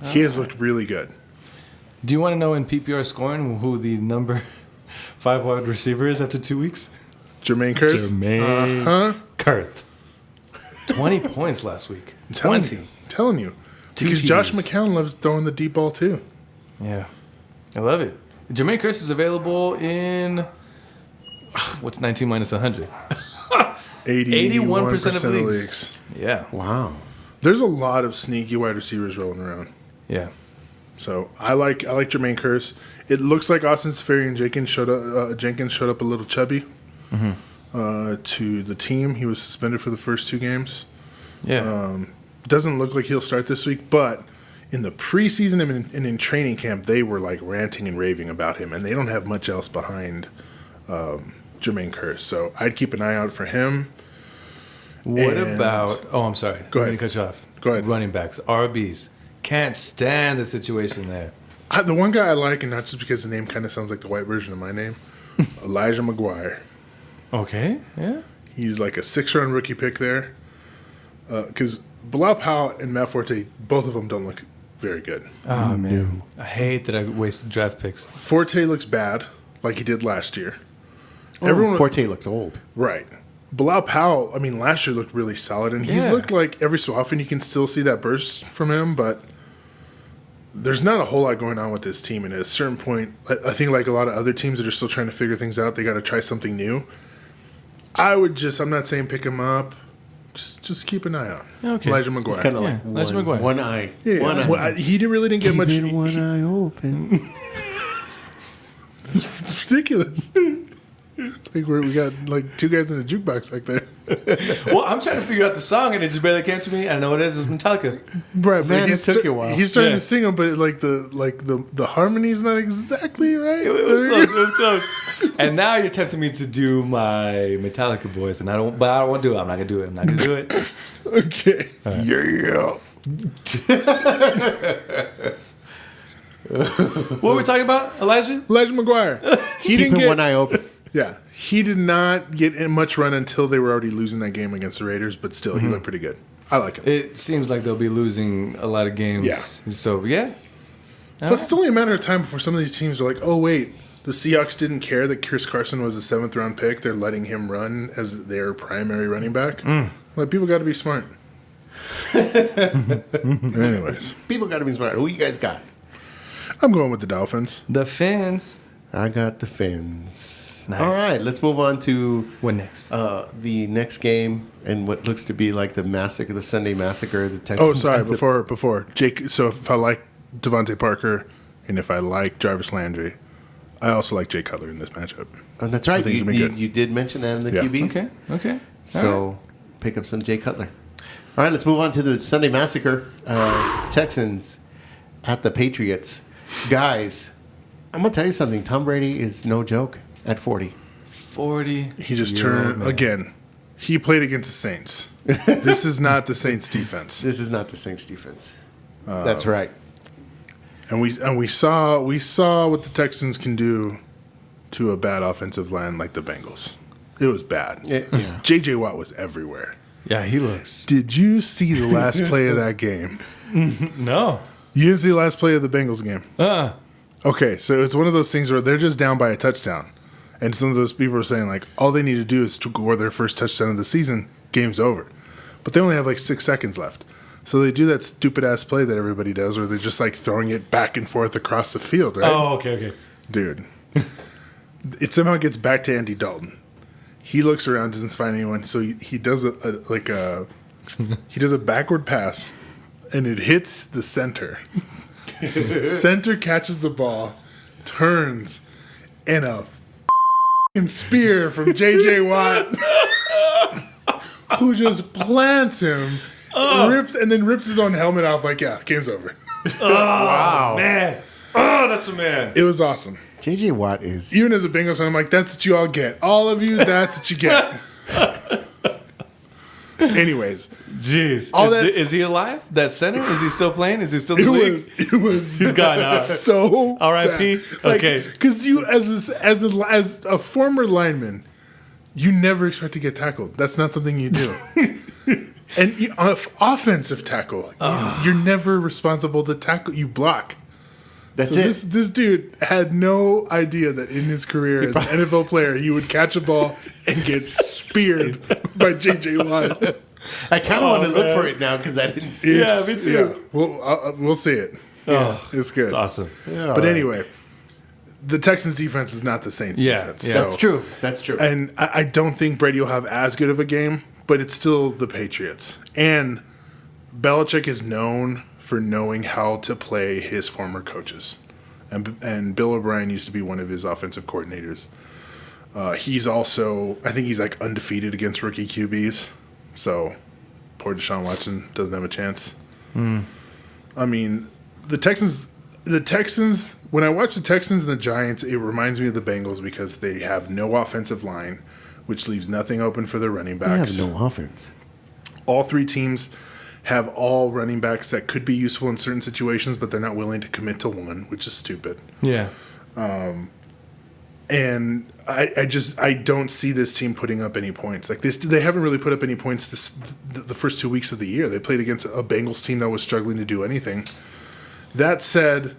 He has looked really good. Do you want to know in PPR scoring who the number 5 wide receiver is after 2 weeks? Jermaine Kearse? Jermaine Kearse. 20 points last week. I'm telling you. Two Because Josh TDs. McCown loves throwing the deep ball too. Yeah. I love it. Jermaine Kearse is available in... What's 19 minus 100? 81% of of leagues. Yeah. Wow. There's a lot of sneaky wide receivers rolling around. Yeah. So I like Jermaine Kearse. It looks like Austin Seferian Jenkins showed up a little chubby to the team. He was suspended for the first 2 games. Yeah. Doesn't look like he'll start this week, but in the preseason and in training camp, they were like ranting and raving about him, and they don't have much else behind Jermaine Kearse. So I'd keep an eye out for him. What And- about? Oh, I'm sorry. Go Let ahead. me cut you off. Go ahead. Running backs, RBs. Can't stand the situation there. The one guy I like, and not just because the name kind of sounds like the white version of my name, Elijah McGuire. Okay. Yeah. He's like a 6th-round rookie pick there. Because Bilal Powell and Matt Forte, both of them don't look very good. Oh man, I hate that I wasted draft picks. Forte looks bad, like he did last year. Forte looks old. Right. Bilal Powell, I mean, last year looked really solid, and he's Yeah. looked like every so often you can still see that burst from him, but there's not a whole lot going on with this team. And at a certain point, I think like a lot of other teams that are still trying to figure things out, they got to try something new. I'm not saying pick him up. Just keep an eye out. Okay. Elijah McGuire. It's kind of Yeah, like Elijah McGuire. one eye. Yeah, One eye. well, he really didn't get much. Keeping one eye open. It's ridiculous. It's like we got like 2 guys in a jukebox back there. Well, I'm trying to figure out the song, and it just barely came to me. I know what it is. It's Metallica. Right, Man, but it took you a while. He's starting Yeah. to sing them, but the harmony's not exactly right. It was close. It was close. And now you're tempting me to do my Metallica voice, and I don't want to do it. I'm not gonna do it. I'm not gonna do it. Okay. Yeah. What were we talking about, Elijah? Elijah McGuire. He didn't Keeping get one eye open. Yeah, he did not get in much run until they were already losing that game against the Raiders, but still, he looked pretty good. I like him. It seems like they'll be losing a lot of games. Yeah. So yeah. But it's only a matter of time before some of these teams are like, oh, wait, the Seahawks didn't care that Chris Carson was a 7th-round pick. They're letting him run as their primary running back. Like, people got to be smart. Anyways, People got to be smart. Who you guys got? I'm going with the Dolphins. The Fins. I got the Fins. Nice. All right, let's move on to What next? the next game and what looks to be like the massacre, the Sunday massacre. The Texans. Oh, sorry, before. Jake, so if I like Devontae Parker and if I like Jarvis Landry, I also like Jay Cutler in this matchup. Oh, that's right. things You, have been good. you did mention that in the Yeah. QBs. Okay. So pick up some Jay Cutler. All right, let's move on to the Sunday massacre. Texans at the Patriots. Guys, I'm going to tell you something. Tom Brady is no joke at 40. 40. He just turned, again, he played against the Saints. This is not the Saints defense. This is not the Saints defense. That's right. And we saw what the Texans can do to a bad offensive line like the Bengals. It was bad. Yeah. J.J. Watt was everywhere. Yeah, he looks. Did you see the last play of that game? No. You didn't see the last play of the Bengals game? Okay, so it's one of those things where they're just down by a touchdown. And some of those people are saying, like, all they need to do is to score their first touchdown of the season, game's over. But they only have like 6 seconds left. So they do that stupid-ass play that everybody does where they're just like throwing it back and forth across the field, right? Oh, okay. Dude. It somehow gets back to Andy Dalton. He looks around, doesn't find anyone, so he does he does a backward pass, and it hits the center. Center catches the ball, turns, and a spear from J.J. Watt, who just plants him, rips his own helmet off. Like, yeah, game's over. Wow. Man. Oh, that's a man. It was awesome. J.J. Watt is... Even as a Bengals fan, I'm like, that's what you all get. All of you, that's what you get. Anyways, Jeez. Is he alive? That center? Is he still playing? Is he still in the league? it was. He's gone now. So R.I.P.? bad. Like, Okay. because you, as a former lineman, you never expect to get tackled. That's not something you do. And offensive tackle, you're never responsible to tackle. You block. That's So it. this dude had no idea that in his career as an NFL player, he would catch a ball and get speared by J.J. Watt. I kind of want to look for it now because I didn't see it. Yeah, me too. Yeah, we'll see it. Yeah, it's good. It's awesome. But anyway, the Texans defense is not the Saints defense. Yeah. That's true. That's true. And I don't think Brady will have as good of a game, but it's still the Patriots. And Belichick is known for knowing how to play his former coaches. And Bill O'Brien used to be one of his offensive coordinators. He's also, I think he's like undefeated against rookie QBs. So poor Deshaun Watson doesn't have a chance. I mean, the Texans, when I watch the Texans and the Giants, it reminds me of the Bengals because they have no offensive line, which leaves nothing open for their running They backs. have no offense. All three teams have all running backs that could be useful in certain situations, but they're not willing to commit to one, which is stupid. Yeah. And I don't see this team putting up any points. Like this, they haven't really put up any points the first 2 weeks of the year. They played against a Bengals team that was struggling to do anything. That said,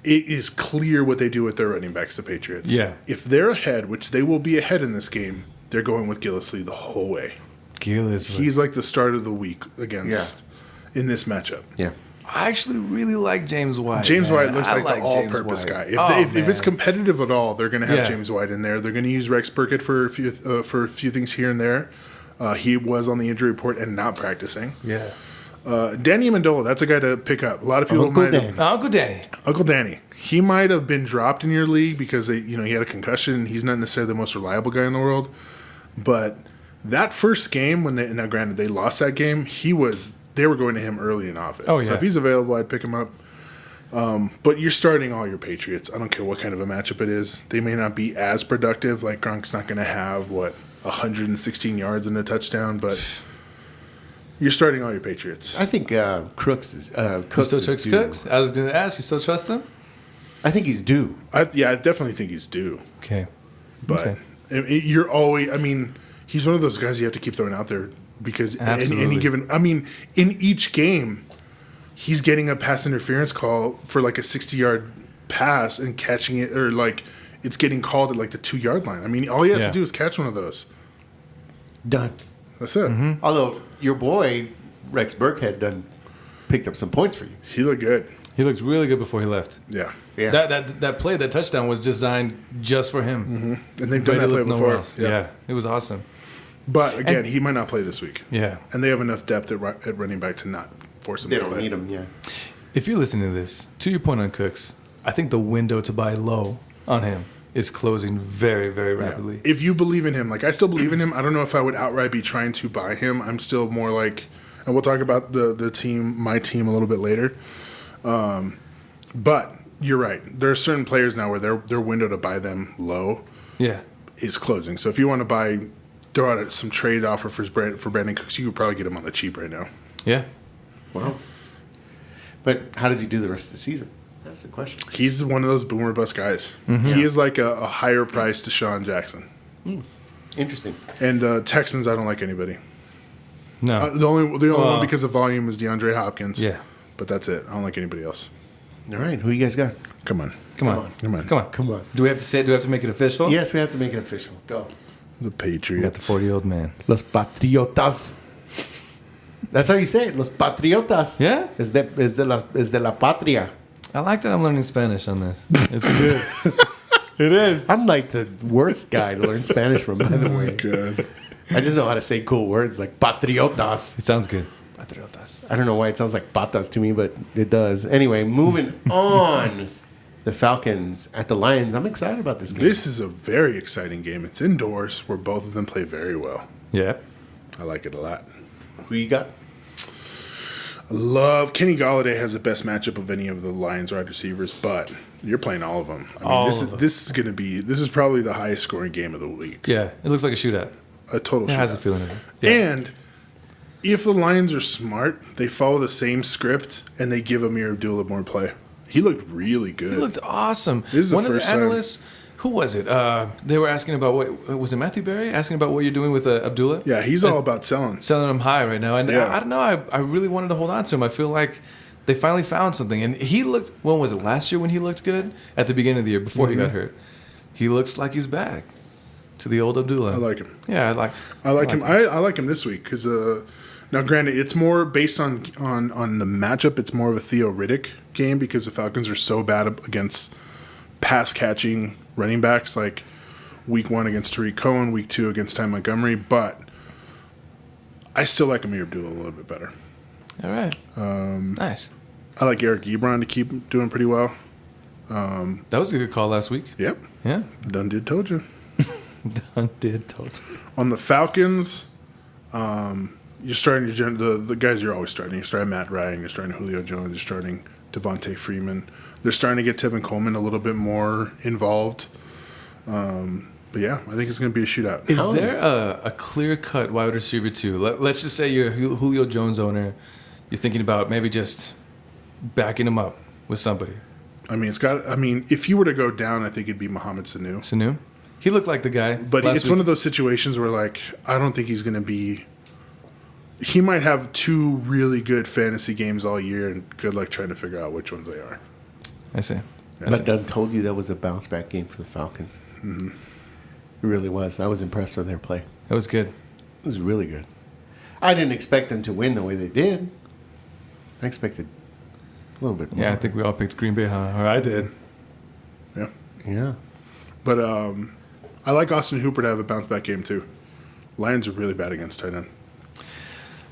it is clear what they do with their running backs, the Patriots. Yeah. If they're ahead, which they will be ahead in this game, they're going with Gillislee the whole way. He's like the start of the week against in this matchup. Yeah. I actually really like James White. James man. White looks I like the all-purpose James guy. White. If it's competitive at all, they're going to have Yeah. James White in there. They're going to use Rex Burkett for a few things here and there. He was on the injury report and not practicing. Yeah. Danny Amendola, that's a guy to pick up. A lot of people Uncle might Dan. Uncle Danny. Uncle Danny. He might have been dropped in your league because he had a concussion. He's not necessarily the most reliable guy in the world, but that first game now granted they lost that game, they were going to him early in offense. Oh, So yeah. if he's available, I'd pick him up. But you're starting all your Patriots. I don't care what kind of a matchup it is. They may not be as productive. Like Gronk's not going to have 116 yards and a touchdown, but you're starting all your Patriots. I think Cooks is Cooks Still is trust due. Cooks? I was going to ask, you still trust him? I think he's due. I definitely think he's due. Okay. But you're always. I mean, he's one of those guys you have to keep throwing out there because in Absolutely. any given. I mean, in each game, he's getting a pass interference call for like a 60-yard pass and catching it, or like it's getting called at like the 2-yard line. I mean, all he has Yeah. to do is catch one of those. Done. That's it. Mm-hmm. Although your boy Rex Burkhead picked up some points for you. He looked good. He looked really good before he left. Yeah. Yeah. That play, that touchdown was designed just for him. And they've done that play before. Yeah, it was awesome. But again, he might not play this week. Yeah. And they have enough depth at running back to not force him They to don't play. need him. Yeah. If you're listening to this, to your point on Cooks, I think the window to buy low on him is closing very, very rapidly. If you believe in him, like I still believe in him, I don't know if I would outright be trying to buy him. I'm still more like, and we'll talk about the team, my team, a little bit later. But you're right. There are certain players now where their window to buy them low Yeah. is closing. So if you want to throw out some trade offer for Brandon Cooks, you could probably get him on the cheap right now. Yeah. Wow. But how does he do the rest of the season? That's the question. He's one of those boomer bust guys. He is like a higher price to Deshaun Jackson. Interesting. And Texans, I don't like anybody. No. The only one because of volume is DeAndre Hopkins. Yeah. But that's it. I don't like anybody else. All right. Who you guys got? Come on. Come on. Come on. Come on. Come on. Do we have to say it? Do we have to make it official? Yes, we have to make it official. Go. The We got Patriots. the 40-year-old man. Los Patriotas. That's how you say it. Los Patriotas. Yeah? Es de la patria. I like that I'm learning Spanish on this. It's good. It is. I'm like the worst guy to learn Spanish from, by the way. Good. I just know how to say cool words like patriotas. It sounds good. Patriotas. I don't know why it sounds like patas to me, but it does. Anyway, moving on. The Falcons at the Lions. I'm excited about this game. This is a very exciting game. It's indoors where both of them play very well. Yeah. I like it a lot. Who you got? I love Kenny Galladay has the best matchup of any of the Lions wide receivers, but you're playing all of them. I mean, this is probably the highest scoring game of the week. Yeah. It looks like a shootout. A total It has a shootout. feeling of it. Yeah. And if the Lions are smart, they follow the same script and they give Amir Abdullah more play. He looked really good. He looked awesome. This is the One of first the time. analysts, who was it? They were asking about was it Matthew Berry asking about what you're doing with Abdullah? Yeah, he's all about selling. Selling him high right now. And Yeah. I don't know. I really wanted to hold on to him. I feel like they finally found something. And he looked, when was it, last year when he looked good? At the beginning of the year, before he got hurt. He looks like he's back to the old Abdullah. I like him. Yeah, I like him. I like him this week because now, granted, it's more based on the matchup. It's more of a Theo Riddick game because the Falcons are so bad against pass catching running backs like week 1 against Tariq Cohen, week 2 against Ty Montgomery, but I still like Amir Abdullah a little bit better. All right. Nice. I like Eric Ebron to keep doing pretty well. That was a good call last week. Yep. Yeah. Done did told you. Done did told you. On the Falcons, you're starting the guys you're always starting. You're starting Matt Ryan. You're starting Julio Jones. You're starting Devontae Freeman. They're starting to get Tevin Coleman a little bit more involved. But yeah, I think it's going to be a shootout. Is there a clear-cut wide receiver too? Let's just say you're a Julio Jones owner. You're thinking about maybe just backing him up with somebody. I mean, if you were to go down, I think it'd be Mohamed Sanu. Sanu? He looked like the guy. But it's one of those situations where, like, I don't think he's going to be. He might have 2 really good fantasy games all year, and good luck trying to figure out which ones they are. I see. But Doug told you that was a bounce back game for the Falcons. Mm-hmm. It really was. I was impressed with their play. That was good. It was really good. I didn't expect them to win the way they did. I expected a little bit more. Yeah, I think we all picked Green Bay, huh? Or I did. Yeah. Yeah. But I like Austin Hooper to have a bounce back game too. Lions are really bad against tight end.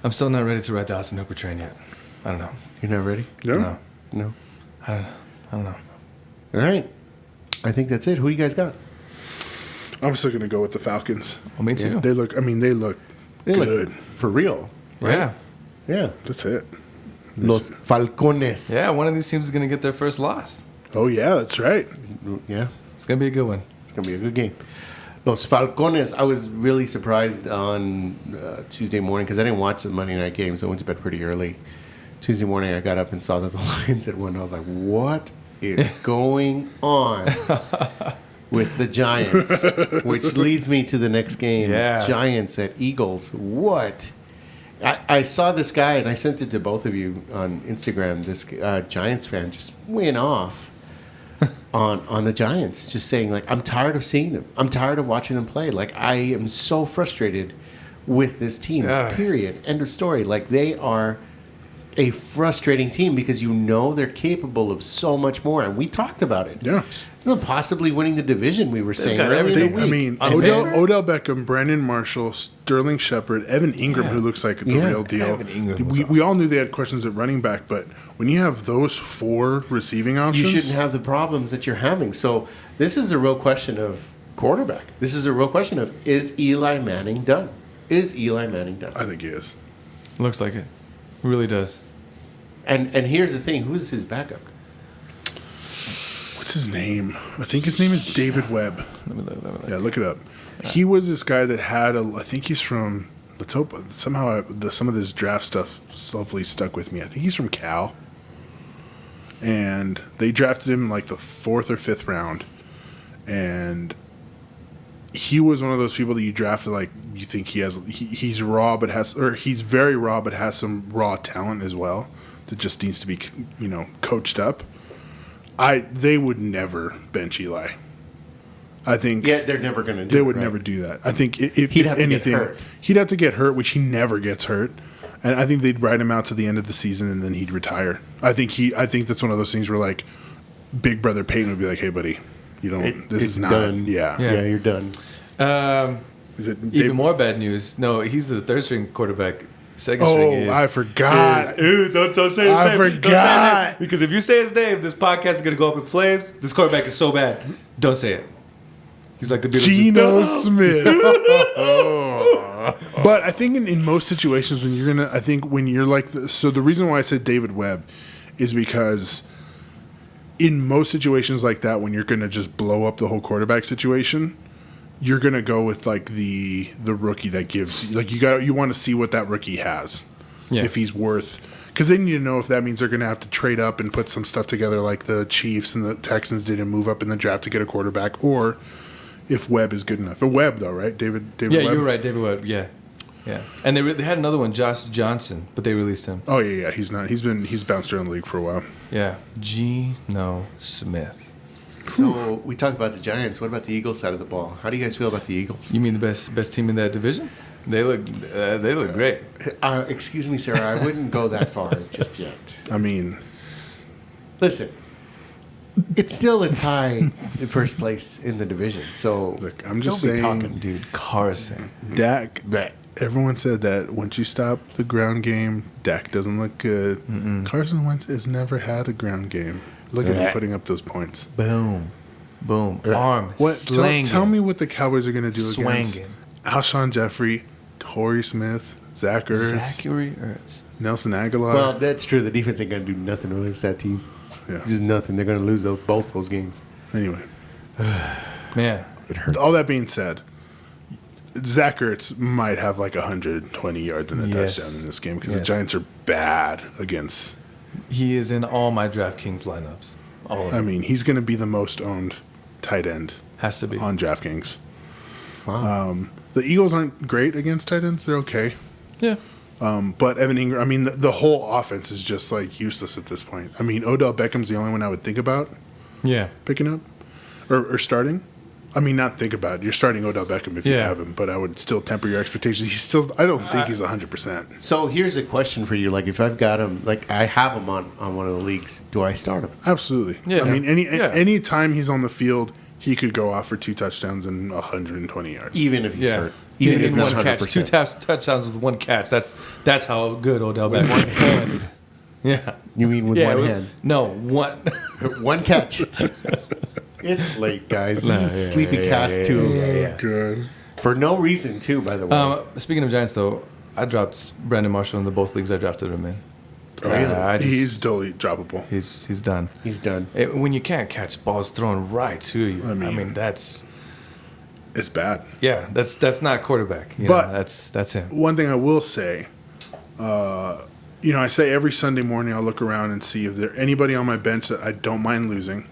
I'm still not ready to ride the Austin Hooper train yet. I don't know. You're not ready? No. No. I don't know. All right. I think that's it. Who do you guys got? I'm still gonna go with the Falcons. Well, me too. They look good. For real. Right? Yeah. Yeah. That's it. Los Falcones. Yeah, one of these teams is going to get their first loss. Oh yeah, that's right. Yeah. It's going to be a good one. It's going to be a good game. Los Falcones, I was really surprised on Tuesday morning because I didn't watch the Monday night games. I went to bed pretty early. Tuesday morning, I got up and saw that the Lions had won. I was like, what is going on with the Giants? Which leads me to the next game. Yeah. Giants at Eagles. What? I saw this guy, and I sent it to both of you on Instagram. This Giants fan just went off on the Giants, just saying, like, I'm tired of seeing them. I'm tired of watching them play. Like, I am so frustrated with this team, period. End of story. Like, they are a frustrating team because you know they're capable of so much more. And we talked about it. Yeah. Possibly winning the division, we were saying got earlier in everything. the week. I mean, And Odell Beckham, Brandon Marshall, Sterling Shepard, Evan Ingram, who looks like the real deal. Evan Ingram was We all knew they had questions at running back, but when you have those 4 receiving You options, shouldn't have the problems that you're having. So this is a real question of quarterback. This is a real question of, is Eli Manning done? Is Eli Manning done? I think he is. Looks like it. Really does. And here's the thing. Who's his backup? What's his name? I think his name is David Webb. Let me look. Yeah, look it up. He was this guy that had I think he's from. Let's hope somehow some of this draft stuff hopefully stuck with me. I think he's from Cal, and they drafted him in like the 4th or 5th round, and he was one of those people that you drafted like you think he's raw but he's very raw but has some raw talent as well that just needs to be coached up. They would never bench Eli. I think they're never going to do it. They would right? never do that. I think if He'd have to anything, get hurt. he'd have to get hurt, which he never gets hurt. And I think they'd ride him out to the end of the season, and then he'd retire. I think that's one of those things where like Big Brother Peyton would be like, "Hey, buddy, this is not done. Yeah. You're done." Is it Even more bad news. No, he's the 3rd string quarterback. Second string is. I forgot. Don't say his name. I Don't say his forgot. name. Because if you say his name, this podcast is going to go up in flames. This quarterback is so bad. Don't say it. He's like the Beatles. Geno Smith. But I think in most situations when you're like, so the reason why I said David Webb is because in most situations like that, when you're going to just blow up the whole quarterback situation, you're going to go with like the rookie that gives, like you want to see what that rookie has. Yeah. If he's worth, because they need to know if that means they're going to have to trade up and put some stuff together like the Chiefs and the Texans did and move up in the draft to get a quarterback, or if Webb is good enough. A Webb, though, right? David Yeah, Webb? you were right. David Webb, yeah. And they had another one, Josh Johnson, but they released him. Oh, yeah. He's not. He's bounced around the league for a while. Yeah. Geno Smith. So we talked about the Giants. What about the Eagles side of the ball? How do you guys feel about the Eagles? You mean the best team in that division? They look great. Excuse me, sir. I wouldn't go that far just yet. I mean, Listen, it's still a tie in first place in the division. So Look, I'm just don't be saying, talking, Dude, Carson. Dak. Everyone said that once you stop the ground game, Dak doesn't look good. Carson Wentz has never had a ground game. Look at him putting up those points. Boom. Boom. Arm. What? Slanging. Tell me what the Cowboys are going to do against Swanging. Alshon Jeffrey, Torrey Smith, Zach Ertz, Zachary Ertz. Nelson Aguilar. well, that's true. The defense ain't going to do nothing against that team. Yeah. Just nothing. They're going to lose both those games. Anyway, Man. It hurts. all that being said, Zach Ertz might have like 120 yards and a Yes. touchdown in this game because the Yes. Giants are bad against. He is in all my DraftKings lineups. All of I them. mean, he's going to be the most owned tight end Has to be. on DraftKings. Wow. The Eagles aren't great against tight ends; they're okay. Yeah. But Evan Ingram, I mean, the whole offense is just like useless at this point. I mean, Odell Beckham's the only one I would think about Yeah. picking up or starting. I mean, not think about it. You're starting Odell Beckham if you Yeah. have him, but I would still temper your expectations. I don't think he's 100%. So here's a question for you. Like, if I've got him, like I have him on one of the leagues, do I start him? Absolutely. Yeah. I mean, Yeah. any time he's on the field, he could go off for 2 touchdowns and 120 yards. Even if he's Yeah. hurt. Even if in he's one catch. 100%. 2 touchdowns with one catch. That's how good Odell With Beckham one is. hand. Yeah. You mean with Yeah, one with- hand? No, one. One catch. It's late, guys. This is Sleepy Cast 2. Yeah. Good. For no reason, too, by the way. Speaking of Giants, though, I dropped Brandon Marshall in the both leagues I drafted him in. I just- He's totally droppable. He's done. He's done. When you can't catch balls thrown right to you, I mean that's It's bad. that's not quarterback. You But- know, that's him. One thing I will say, I say every Sunday morning I'll look around and see if there's anybody on my bench that I don't mind losing,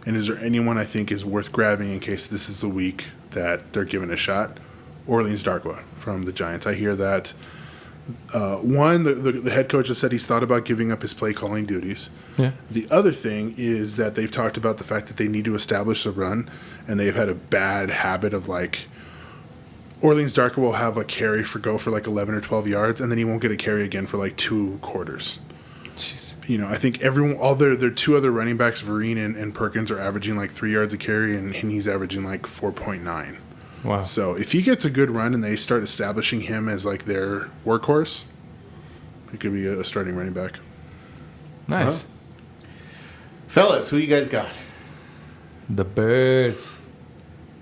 and is there anyone I think is worth grabbing in case this is the week that they're giving a shot. Orleans Darkwa from the Giants. I hear that the head coach has said he's thought about giving up his play calling duties. Yeah. The other thing is that they've talked about the fact that they need to establish a run, and they've had a bad habit of like Orleans Darkwa will have a carry for like 11 or 12 yards, and then he won't get a carry again for like 2 quarters. Jeez. I think all their 2 other running backs, Vereen and Perkins, are averaging like 3 yards a carry, and he's averaging like 4.9. Wow. So if he gets a good run and they start establishing him as like their workhorse, he could be a starting running back. Nice. Fellas, who you guys got? The Birds.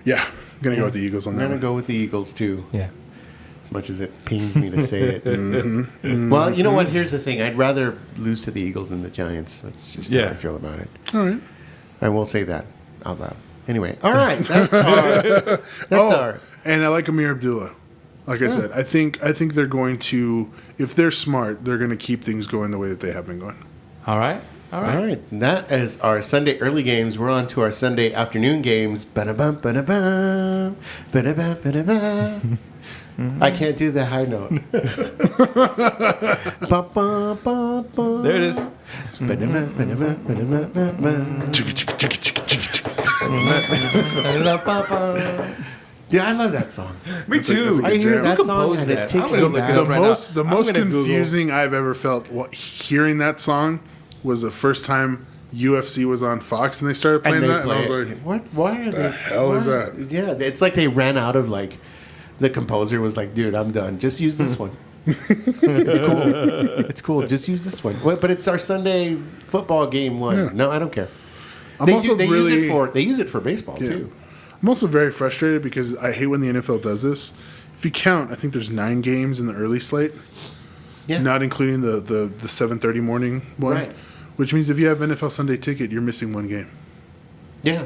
Yeah, I'm gonna go with the Eagles on I'm that going to one. go with the Eagles, too. Yeah. As much as it pains me to say it. Well, you know what? Here's the thing. I'd rather lose to the Eagles than the Giants. That's just how I feel about it. All right. I will say that out loud. Anyway, all right. That's our. And I like Amir Abdullah. Like I said, I think they're going to, if they're smart, they're going to keep things going the way that they have been going. All right. All right. And that is our Sunday early games. We're on to our Sunday afternoon games. Ba-da-bum, ba-da-bum, ba-da-bum, ba-da-bum. I can't do the high note. Ba-ba-ba-ba. There it is. Ba-da-bum, ba-da-bum, ba-da-bum, ba-da-bum. Chicka, chicka, chicka, chicka, chicka, chicka. Yeah, I love that song. Me too. I hear jam. that Who song composed and it that? takes I'm me gonna look it back. up right now. The I'm most gonna Google. confusing I've ever felt hearing that song was the first time UFC was on Fox and they started playing that, and I was like, what? Why are they? hell is why- that? Yeah, it's like they ran out of like. The composer was like, "Dude, I'm done. Just use this one. It's cool. It's cool. Just use this one." But it's our Sunday football game one. Yeah. No, I don't care. I'm They also use really- it for baseball too. I'm also very frustrated because I hate when the NFL does this. If you count, I think there's 9 games in the early slate, Yeah. not including the 7:30 morning one. Right. Which means if you have NFL Sunday ticket, you're missing 1 game. Yeah.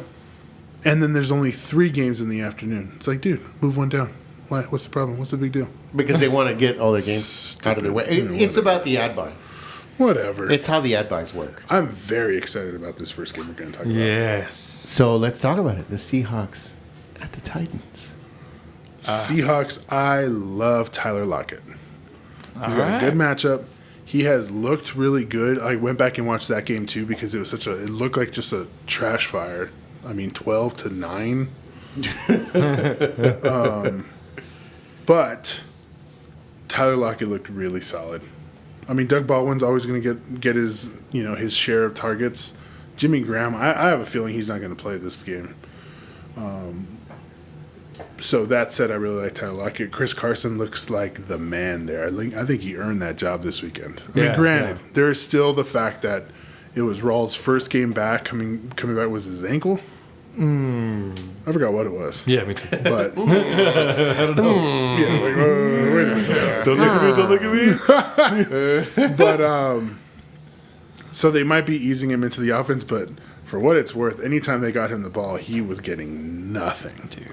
And then there's only 3 games in the afternoon. It's like, dude, move 1 down. Why? What's the problem? What's the big deal? Because they want to get all their games out of their way. It's about the ad buy. Whatever. It's how the ad buys work. I'm very excited about this first game we're going to talk about. Yes. So let's talk about it. The Seahawks at the Titans. Seahawks, I love Tyler Lockett. He's got a good matchup. He has looked really good. I went back and watched that game too because it looked like just a trash fire. I mean, 12-9. But Tyler Lockett looked really solid. I mean, Doug Baldwin's always going to get his his share of targets. Jimmy Graham, I have a feeling he's not going to play this game. So that said, I really like Tyler Lockett. Chris Carson looks like the man there. I think he earned that job this weekend. I mean, granted, there is still the fact that it was Rawls' first game back. Coming back was his ankle. I forgot what it was. Yeah, me too. But I don't know. Yeah, wait a minute. Don't look at me. But so they might be easing him into the offense, but for what it's worth, anytime they got him the ball, he was getting nothing. Dude.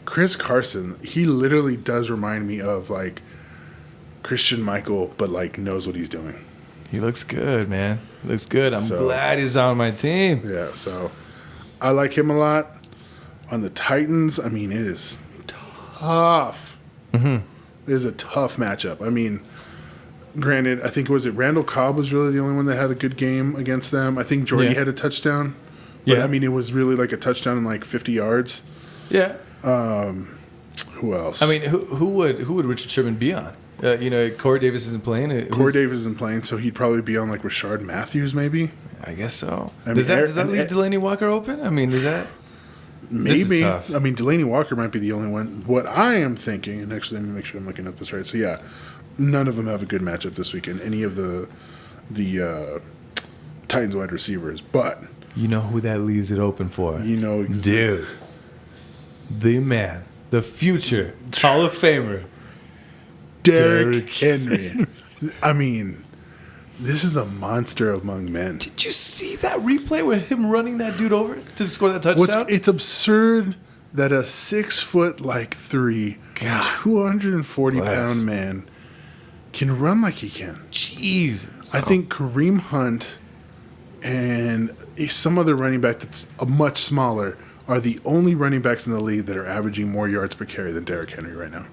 Chris Carson, he literally does remind me of like Christian Michael, but like knows what he's doing. He looks good, man. He looks good. I'm glad he's on my team. Yeah, so I like him a lot. On the Titans, I mean, it is tough. It is a tough matchup. I mean, granted, I think Randall Cobb was really the only one that had a good game against them. I think Jordy had a touchdown. But I mean, it was really like a touchdown in like 50 yards. Yeah. Who else? I mean, who would Richard Sherman be on? Corey Davis isn't playing. Corey Davis isn't playing, so he'd probably be on like Rashard Matthews, maybe. I guess so. Does that leave Delaney Walker open? I mean, does that? Maybe. This is tough. I mean, Delaney Walker might be the only one. What I am thinking, and actually, let me make sure I'm looking at this right. So yeah, none of them have a good matchup this weekend. Any of the Titans wide receivers, but you know who that leaves it open for? Dude, the man, the future Hall of Famer, Derrick Henry. I mean, this is a monster among men. Did you see that replay with him running that dude over to score that touchdown? It's absurd that a 6'3", 240-pound man can run like he can. Jesus. I think Kareem Hunt and some other running back that's much smaller are the only running backs in the league that are averaging more yards per carry than Derrick Henry right now.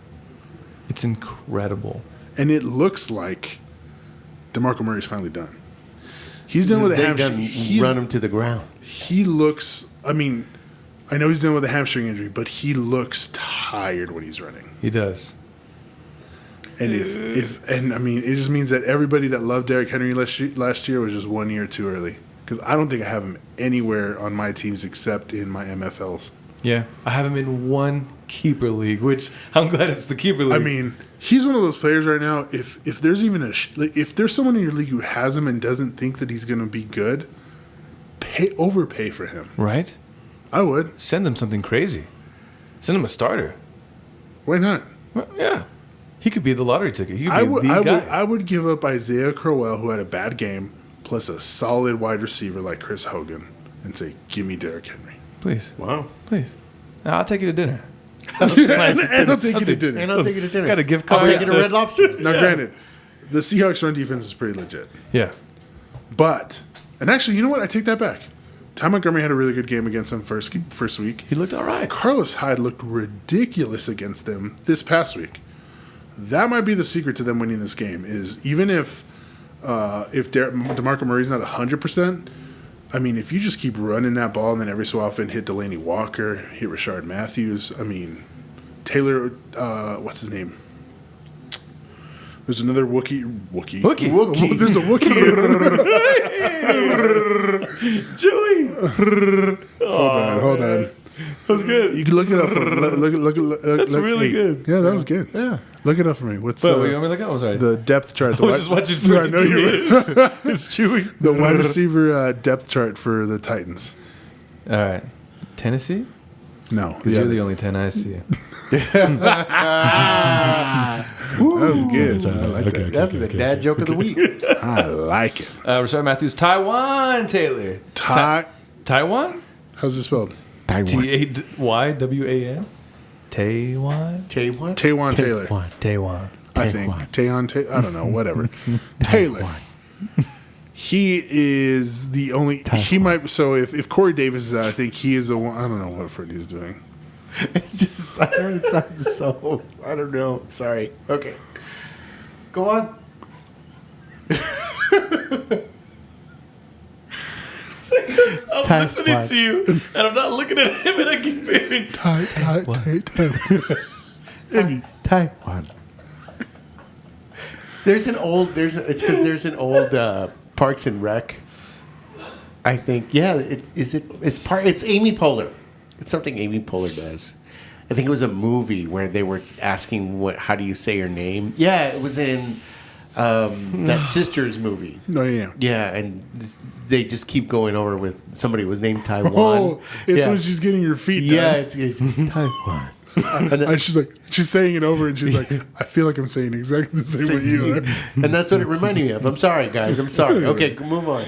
It's incredible. And it looks like DeMarco Murray's finally done. He's done with a hamstring. Run him to the ground. He looks, I mean, I know he's done with a hamstring injury, but he looks tired when he's running. He does. And I mean, it just means that everybody that loved Derrick Henry last year was just 1 year too early. Because I don't think I have him anywhere on my teams except in my MFLs. Yeah, I have him in one keeper league, which I'm glad it's the keeper league. I mean, he's one of those players right now. If there's even if there's someone in your league who has him and doesn't think that he's going to be good, overpay for him. Right? I would send him something crazy. Send him a starter. Why not? Well, yeah, he could be the lottery ticket. He could be the guy. I would give up Isaiah Crowell, who had a bad game, plus a solid wide receiver like Chris Hogan, and say, "Give me Derrick Henry." Please. Wow. Please. I'll take you to dinner. And I'll take you to dinner. And I'll take you to dinner. Got a gift card. I'll take you to Red Lobster. Now, granted, the Seahawks' run defense is pretty legit. Yeah. But, and actually, you know what? I take that back. Ty Montgomery had a really good game against them first week. He looked all right. Carlos Hyde looked ridiculous against them this past week. That might be the secret to them winning this game. Is even if DeMarco Murray's not 100%. I mean, if you just keep running that ball and then every so often hit Delaney Walker, hit Rashard Matthews, I mean, Taylor, what's his name? There's another Wookie. There's a Wookie. Chewy. Hold on. That was good. You can look it up. Look, That's really good. Yeah, that was good. Yeah. Look it up for me. What's But you want me to look it up? I'm sorry. the depth chart? I was just watching Fernie and Dan. It's Chewy. The wide receiver depth chart for the Titans. All right. Tennessee? No. Because you're the only 10 I see. That was good. I like that. That's the dad joke of the week. I like it. Rashard Matthews, Taiwan Taylor. Taiwan? How's it spelled? Taywan? Taiwan? Taywan Taylor. Taiwan. I think. Tayon Taylor. I don't know. Whatever. Taylor. He is the only. He might. So if Corey Davis is out, I think he is the one. I don't know what Freddie's doing. It sounds so. I don't know. Sorry. Okay. Go on. I'm listening to you, and I'm not looking at him, and I keep hearing Taiwan. It's because there's an old Parks and Rec I think, yeah, it's Amy Poehler. It's something Amy Poehler does. I think it was a movie where they were asking how do you say your name? Yeah, it was in that Sisters movie. No, yeah. Yeah, and they just keep going over with somebody who was named Taiwan. Oh, it's yeah. when she's getting her feet done. Yeah, it's Taiwan. And she's saying it over, and she's like, I feel like I'm saying exactly the same way you are. And that's what it reminded me of. I'm sorry, guys. I'm sorry. Okay, move on.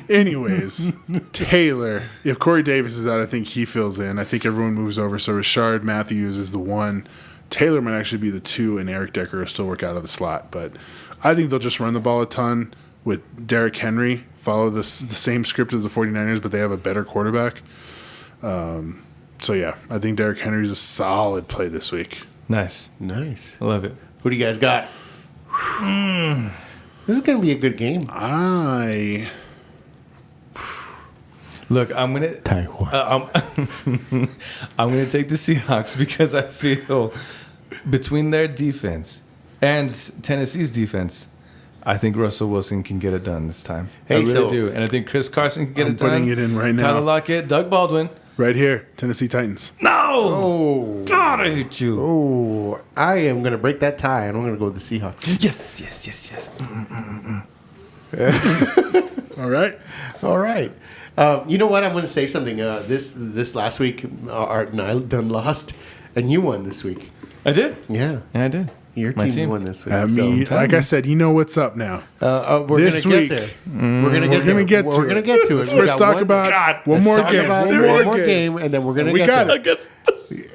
Anyways, Taylor, if Corey Davis is out, I think he fills in. I think everyone moves over. So Richard Matthews is the 1. Taylor might actually be the 2, and Eric Decker will still work out of the slot. But I think they'll just run the ball a ton with Derrick Henry, follow the same script as the 49ers, but they have a better quarterback. So, yeah, I think Derrick Henry's a solid play this week. Nice. I love it. Who do you guys got? This is going to be a good game. Look, I'm gonna Taiwan. I'm gonna take the Seahawks because I feel between their defense and Tennessee's defense, I think Russell Wilson can get it done this time. Hey, I really so- do, and I think Chris Carson can get I'm it done. putting it in right now. Tyler Lockett, Doug Baldwin. Right here, Tennessee Titans. No, Oh. God, I hate you. Oh, I am going to break that tie, and I'm going to go with the Seahawks. Yes. All right. All right. You know what? I'm going to say something. This last week, Art and I done lost, and you won this week. I did. Yeah. Yeah, I did. Your My team won this week. I mean, so, like I said, you know what's up now. we're this gonna week- get there. We're gonna get We're there. going to get We're to gonna it. get to it. Let's We first got talk about one let's more talk game. about One one more game, and then we're gonna We get got there. it.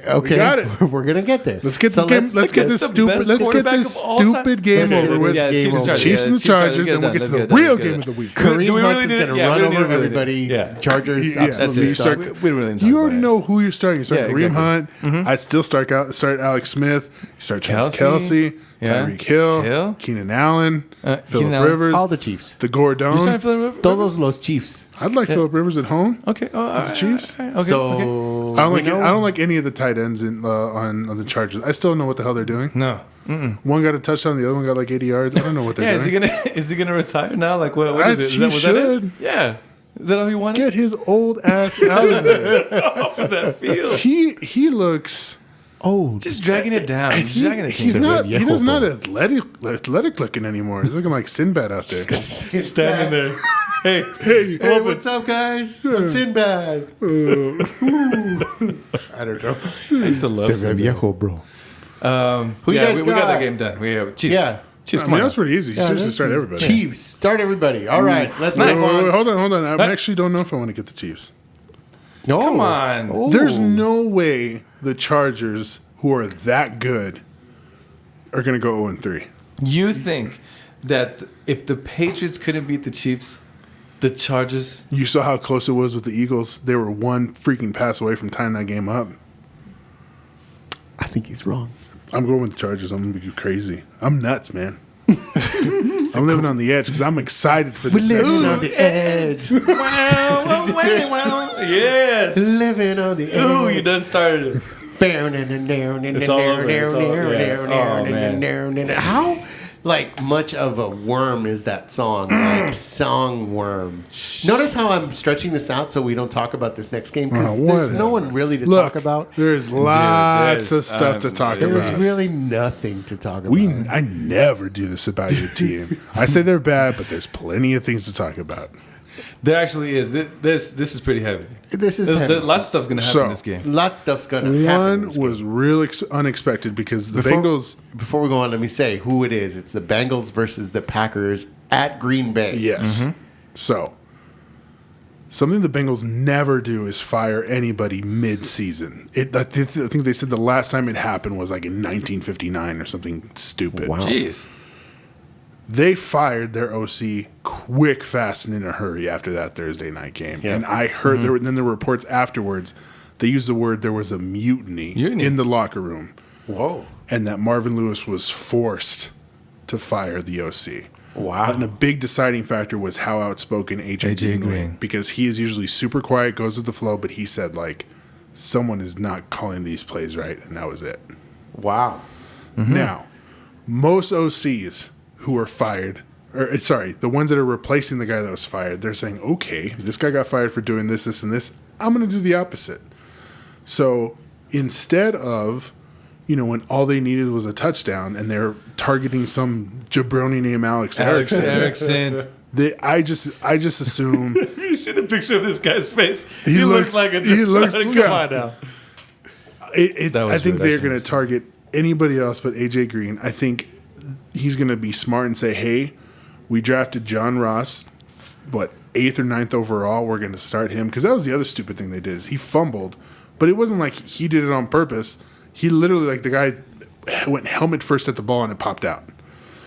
Okay, got it. We're gonna get there. Let's get So this game. Let's get the this best stupid. Let's get quarterback this of all time. stupid game Let's get over with. this game over. Chiefs and the Chargers, then we'll get to the real game of the week. Kareem Do we Hunt really is do going it? to Yeah, run we over really do it. everybody. Yeah. Chargers Yeah, That's absolutely it. suck. We don't really need to You talk already about know who you're starting. You start Yeah, Kareem exactly. Hunt. I'd still start Alex Smith. You start Travis Kelsey. Kelsey, Yeah. Tyreek Hill, Hill. Keenan Allen, Keenan Phillip Allen. Rivers, All the Chiefs. the it. You Gordon. starting Phillip Todos los Chiefs. I'd like Phillip Rivers at home. Okay. Oh, As the Chiefs? Okay. So okay. I don't we like. know- I don't like any of the tight ends on the Chargers. I still don't know what the hell they're doing. No. One got a touchdown, the other one got like 80 yards. I don't know what they're Yeah. doing. Is he gonna retire now? Like what is it? Is He was that it? should. Yeah. Is that all he wanted? Get his old ass out of there. Off of that field. He looks. Oh, Just dragging it down. Dragging the team. He's not. Yeah, He does bro. not athletic looking anymore. He's looking like Sinbad out there. standing there. Hey. hey, what's up, guys? I'm Sinbad. I don't know. I used to love Sinbad Sinbad. viejo, bro. Who you Yeah, guys we got got? that game done. We have Chiefs. Yeah. Chiefs. I Come mean, on. that's pretty easy. You should just start everybody. Chiefs. Start everybody. All right. Let's Nice. move on. Hold on. I actually don't know if I want to get the Chiefs. No. Come on. Oh. There's no way the Chargers, who are that good, are going to go 0-3. You think that if the Patriots couldn't beat the Chiefs, the Chargers? You saw how close it was with the Eagles. They were one freaking pass away from tying that game up. I think he's wrong. I'm going with the Chargers. I'm going to be crazy. I'm nuts, man. I'm living on the edge because I'm excited for this next Living on one. the edge. Yes. Living on the edge. Ooh, you done started it. It's all over. It's all- yeah. Oh, man. How much of a worm is that song? Like song worm. Notice how I'm stretching this out so we don't talk about this next game because there's whatever. no one really to Look, talk about. there's lots there's- of stuff to talk there There's about. really nothing to talk about. I never do this about your team. I say they're bad, but there's plenty of things to talk about. There actually is. This is pretty heavy. This is heavy. Lots of stuff's going to happen in this game. Lots of stuff's gonna happen. in One this game. was real unexpected because the Before- Bengals. Before we go on, let me say who it is. It's the Bengals versus the Packers at Green Bay. Yes. So, something the Bengals never do is fire anybody mid-season. I think they said the last time it happened was like in 1959 or something stupid. Wow. Jeez. They fired their OC quick, fast, and in a hurry after that Thursday night game. Yeah. And I heard then there were reports afterwards. They used the word there was a mutiny Mutiny. in the locker room, Whoa. and that Marvin Lewis was forced to fire the OC. Wow. And a big deciding factor was how outspoken AJ Green, because he is usually super quiet, goes with the flow, but he said someone is not calling these plays right, and that was it. Wow. Now, most OCs who are fired the ones that are replacing the guy that was fired, they're saying, okay, this guy got fired for doing this, this, and this. I'm going to do the opposite. So instead of, when all they needed was a touchdown and they're targeting some jabroni named Alex Erickson. I just assume. You see the picture of this guy's face? He looks like a jabroni. Come on now. I think they're going to target anybody else but AJ Green. I think he's going to be smart and say, hey, we drafted John Ross, 8th or 9th overall. We're going to start him. Because that was the other stupid thing they did is he fumbled. But it wasn't like he did it on purpose. He literally, the guy went helmet first at the ball and it popped out.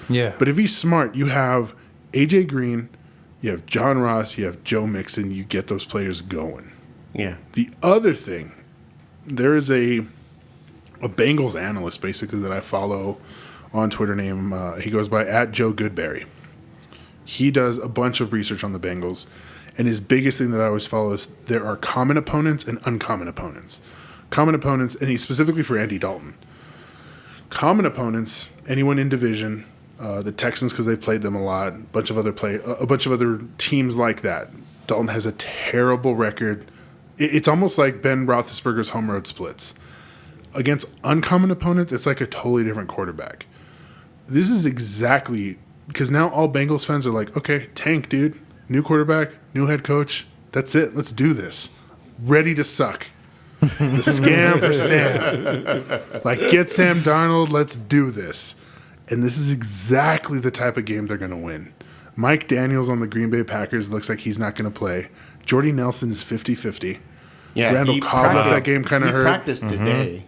Yeah. But if he's smart, you have AJ Green, you have John Ross, you have Joe Mixon. You get those players going. Yeah. The other thing, there is a Bengals analyst basically that I follow on Twitter he goes by @JoeGoodberry. He does a bunch of research on the Bengals, and his biggest thing that I always follow is there are common opponents and uncommon opponents. Common opponents, and he's specifically for Andy Dalton. Common opponents, anyone in division, the Texans because they've played them a lot, a bunch of other teams like that. Dalton has a terrible record. It's almost like Ben Roethlisberger's home road splits. Against uncommon opponents, it's like a totally different quarterback. This is exactly because now all Bengals fans are like, okay, tank, dude. New quarterback, new head coach. That's it. Let's do this. Ready to suck. The scam for Sam. Get Sam Darnold. Let's do this. And this is exactly the type of game they're going to win. Mike Daniels on the Green Bay Packers looks like he's not going to play. Jordy Nelson is 50-50. Yeah, Randall Cobb left that game kind of hurt. He practiced today.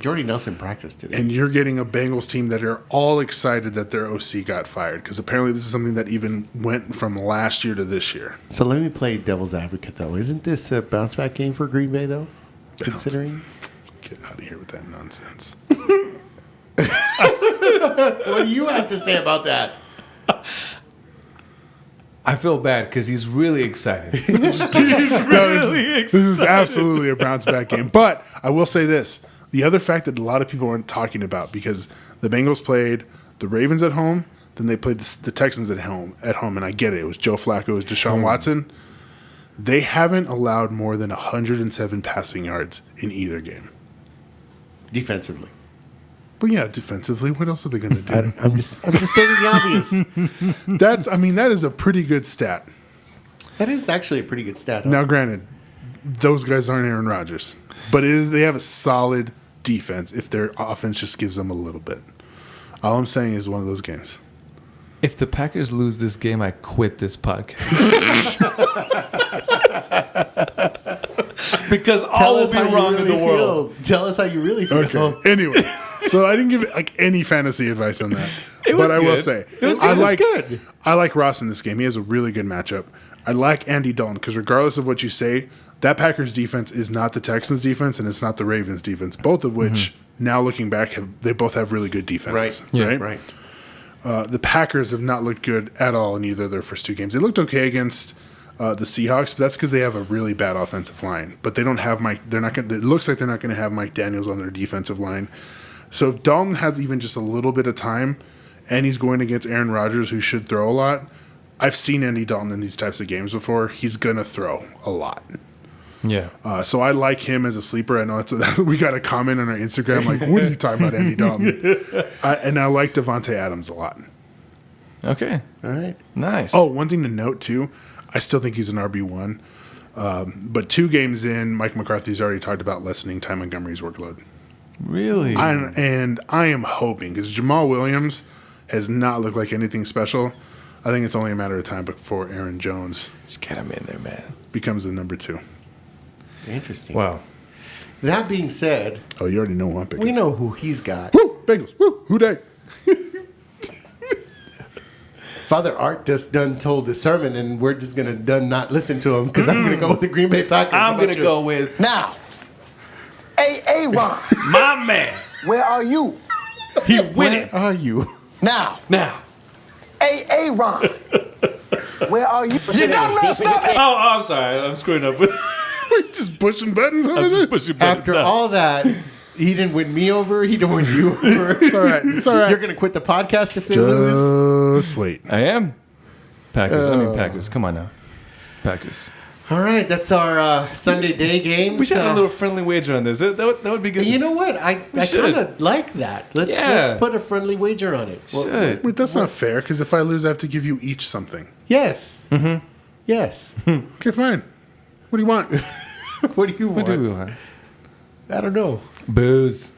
Jordy Nelson practiced today. And you're getting a Bengals team that are all excited that their OC got fired because apparently this is something that even went from last year to this year. So let me play devil's advocate, though. Isn't this a bounce-back game for Green Bay, though, considering? Get out of here with that nonsense. What do you have to say about that? I feel bad because he's really excited. This is absolutely a bounce-back game. But I will say this. The other fact that a lot of people aren't talking about, because the Bengals played the Ravens at home, then they played the Texans at home, and I get it. It was Joe Flacco, it was Deshaun Watson. They haven't allowed more than 107 passing yards in either game. Defensively. But yeah, defensively, what else are they going to do? I'm just stating the obvious. That is a pretty good stat. That is actually a pretty good stat. Now, granted, those guys aren't Aaron Rodgers, but they have a solid defense if their offense just gives them a little bit. All I'm saying is one of those games. If the Packers lose this game, I quit this podcast. Because all will be wrong in the world. Tell us how you really feel. Okay. Anyway, so I didn't give any fantasy advice on that. It was but good. I will say, It was good. I like Ross in this game. He has a really good matchup. I like Andy Dalton because regardless of what you say, that Packers defense is not the Texans defense and it's not the Ravens defense, both of which, now looking back, they both have really good defenses. Right. The Packers have not looked good at all in either of their first two games. They looked okay against the Seahawks, but that's because they have a really bad offensive line. But they don't have Mike. They're not. It looks like they're not going to have Mike Daniels on their defensive line. So if Dalton has even just a little bit of time, and he's going against Aaron Rodgers, who should throw a lot, I've seen Andy Dalton in these types of games before. He's going to throw a lot. Yeah. So I like him as a sleeper. I know we got a comment on our Instagram like, "What are you talking about, Andy Dalton?" And I like Devontae Adams a lot. Okay. All right. Nice. Oh, one thing to note too, I still think he's an RB1. But 2 games in, Mike McCarthy's already talked about lessening Ty Montgomery's workload. Really? And I am hoping, because Jamal Williams has not looked like anything special. I think it's only a matter of time before Aaron Jones Just get him in there, man. becomes the number 2. Interesting. Wow. That being said, Oh, you already know who I'm picking. we know who he's got. Woo! Bengals. Woo! Who dey? Father Art just done told the sermon, and we're just gonna not listen to him because I'm gonna go with the Green Bay Packers. I'm going to go with Now, Ron, my man. where are you? He winning. Where are you? Now, Now. Ron, where are you? You done messed up. Oh, I'm sorry. I'm screwing up with. We're just pushing buttons over I'm there. just pushing buttons After now. all that, he didn't win me over. He didn't win you over. It's all right. It's all right. You're gonna quit the podcast if they lose. sweet. I am. Packers. Come on now. Packers. All right, that's our Sunday day games. We should have a little friendly wager on this. That would be good. You know what? I kind of like that. Let's put a friendly wager on it. Should. Wait, that's not fair, because if I lose, I have to give you each something. Yes. Mm-hmm. Yes. Okay, fine. What do you want? What do you want? What do we want? I don't know. Booze.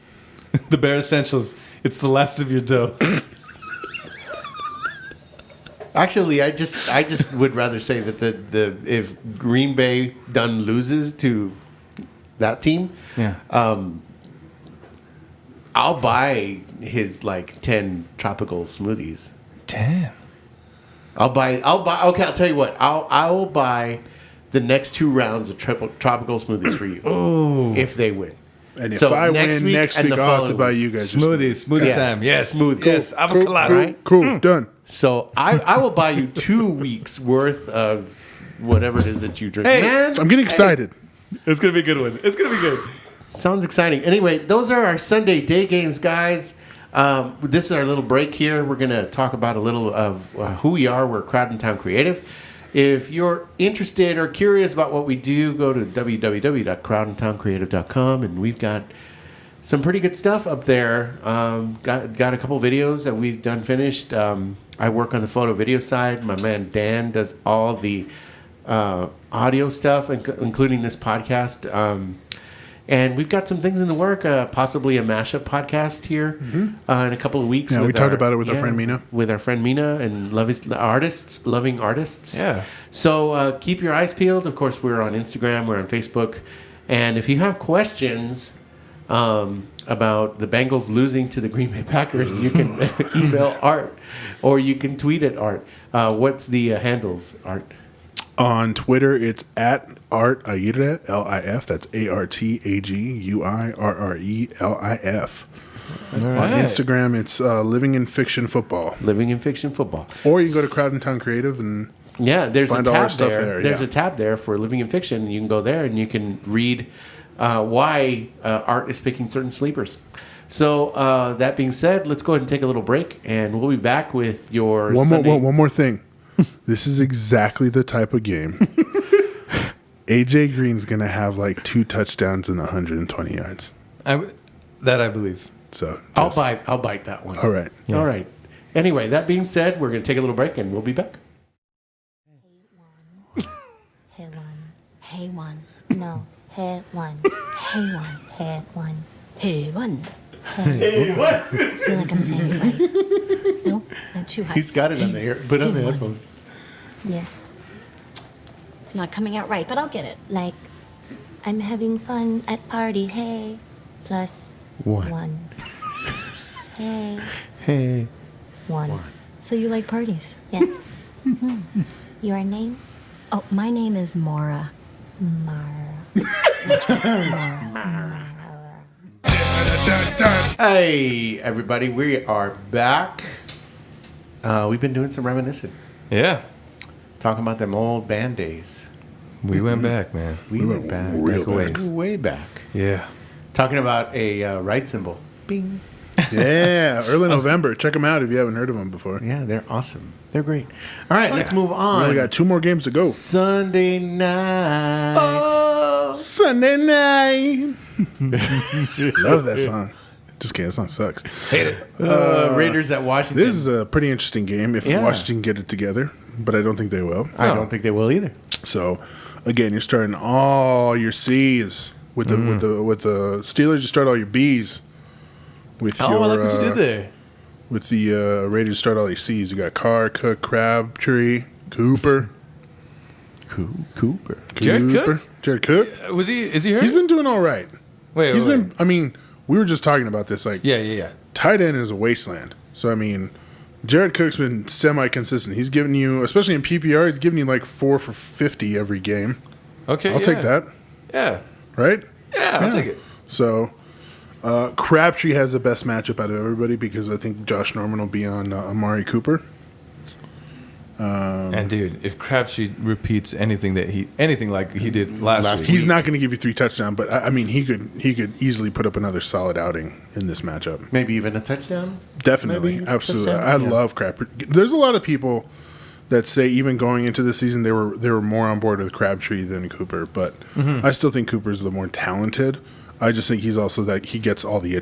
The bare essentials. It's the last of your dough. Actually, I just would rather say that the if Green Bay done loses to that team, I'll buy his 10 tropical smoothies. Damn. I'll buy. Okay, I'll tell you what. I will buy the next 2 rounds of tropical smoothies for you if they win. And if I win next week, I'll have to buy you guys Smoothie time. Yes. Smoothie. Yes. Avocado. Cool. Done. So I will buy you 2 weeks worth of whatever it is that you drink. Hey, Man, I'm getting excited. It's going to be a good one. It's going to be good. sounds exciting. Anyway, those are our Sunday day games, guys. This is our little break here. We're going to talk about a little of who we are. We're Crowd in Town Creative. If you're interested or curious about what we do, go to www.crowdintowncreative.com, and we've got some pretty good stuff up there. Got a couple videos that we've done finished. I work on the photo video side. My man Dan does all the audio stuff, including this podcast. And we've got some things in the work, possibly a mashup podcast here in a couple of weeks. Yeah, we talked about it with our friend Mina. With our friend Mina and loving artists. Yeah. So keep your eyes peeled. Of course, we're on Instagram, we're on Facebook. And if you have questions about the Bengals losing to the Green Bay Packers, you can email Art or you can tweet at Art. What's the handles, Art? On Twitter, it's at Art Aguirre, L-I-F. That's ARTAGUIRRELIF. On Instagram, it's Living in Fiction Football. Living in Fiction Football. Or you can go to Crowd in Town Creative and there's find a all our tab stuff there. There's a tab there for Living in Fiction, and you can go there and you can read why Art is picking certain sleepers. So that being said, let's go ahead and take a little break, and we'll be back with your one more thing. This is exactly the type of game. AJ Green's gonna have 2 touchdowns and 120 yards. I believe. So I'll bite that one. All right. Yeah. All right. Anyway, that being said, we're gonna take a little break, and we'll be back. Hey one. No. Hey one. Hey one. Hey one. I feel like I'm saying it right. Nope, not too high. He's got it on the ear. Put on the headphones. Yes. It's not coming out right, but I'll get it. Like, I'm having fun at party, hey. Plus one. Hey. Hey. One. So you like parties? Yes. Your name? Oh, my name is Mara. Mara. Hey, everybody, we are back. We've been doing some reminiscing, Yeah. talking about them old band days. We went back, man. We went back, real back back. ways. Way back. Yeah. Talking about a right symbol. Bing. Yeah, early November. Check them out if you haven't heard of them before. Yeah, they're awesome. They're great. All right, let's move We on. only got 2 more games to go. Sunday night. Sunday night. Love that song. Just kidding, that song sucks. Hate it. Raiders at Washington. This is a pretty interesting game if Washington get it together, but I don't think they will. I don't think they will either. So, again, you're starting all your C's with the Steelers. You start all your B's with I like what you did there. With the Raiders, you start all your C's. You got Carr, Cook, Crabtree, Cooper. Cooper. Jared Cook? Jared Cook. Is he hurt? He's been doing all right. Wait. I mean, we were just talking about this. Yeah. Tight end is a wasteland. So, I mean, Jared Cook's been semi-consistent. He's giving you, especially in PPR, he's giving you 4 for 50 every game. Okay. I'll take that. Yeah. Right? Yeah, I'll take it. So, Crabtree has the best matchup out of everybody because I think Josh Norman will be on Amari Cooper. And dude, if Crabtree repeats anything like he did last week, He's not going to give you 3 touchdowns, but I mean, he could easily put up another solid outing in this matchup. Maybe even a touchdown. Definitely, Maybe absolutely. touchdown? I love Crabtree. There's a lot of people that say even going into the season they were more on board with Crabtree than Cooper, but I still think Cooper's the more talented. I just think he's also that he gets all the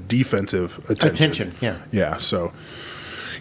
defensive attention. Yeah. So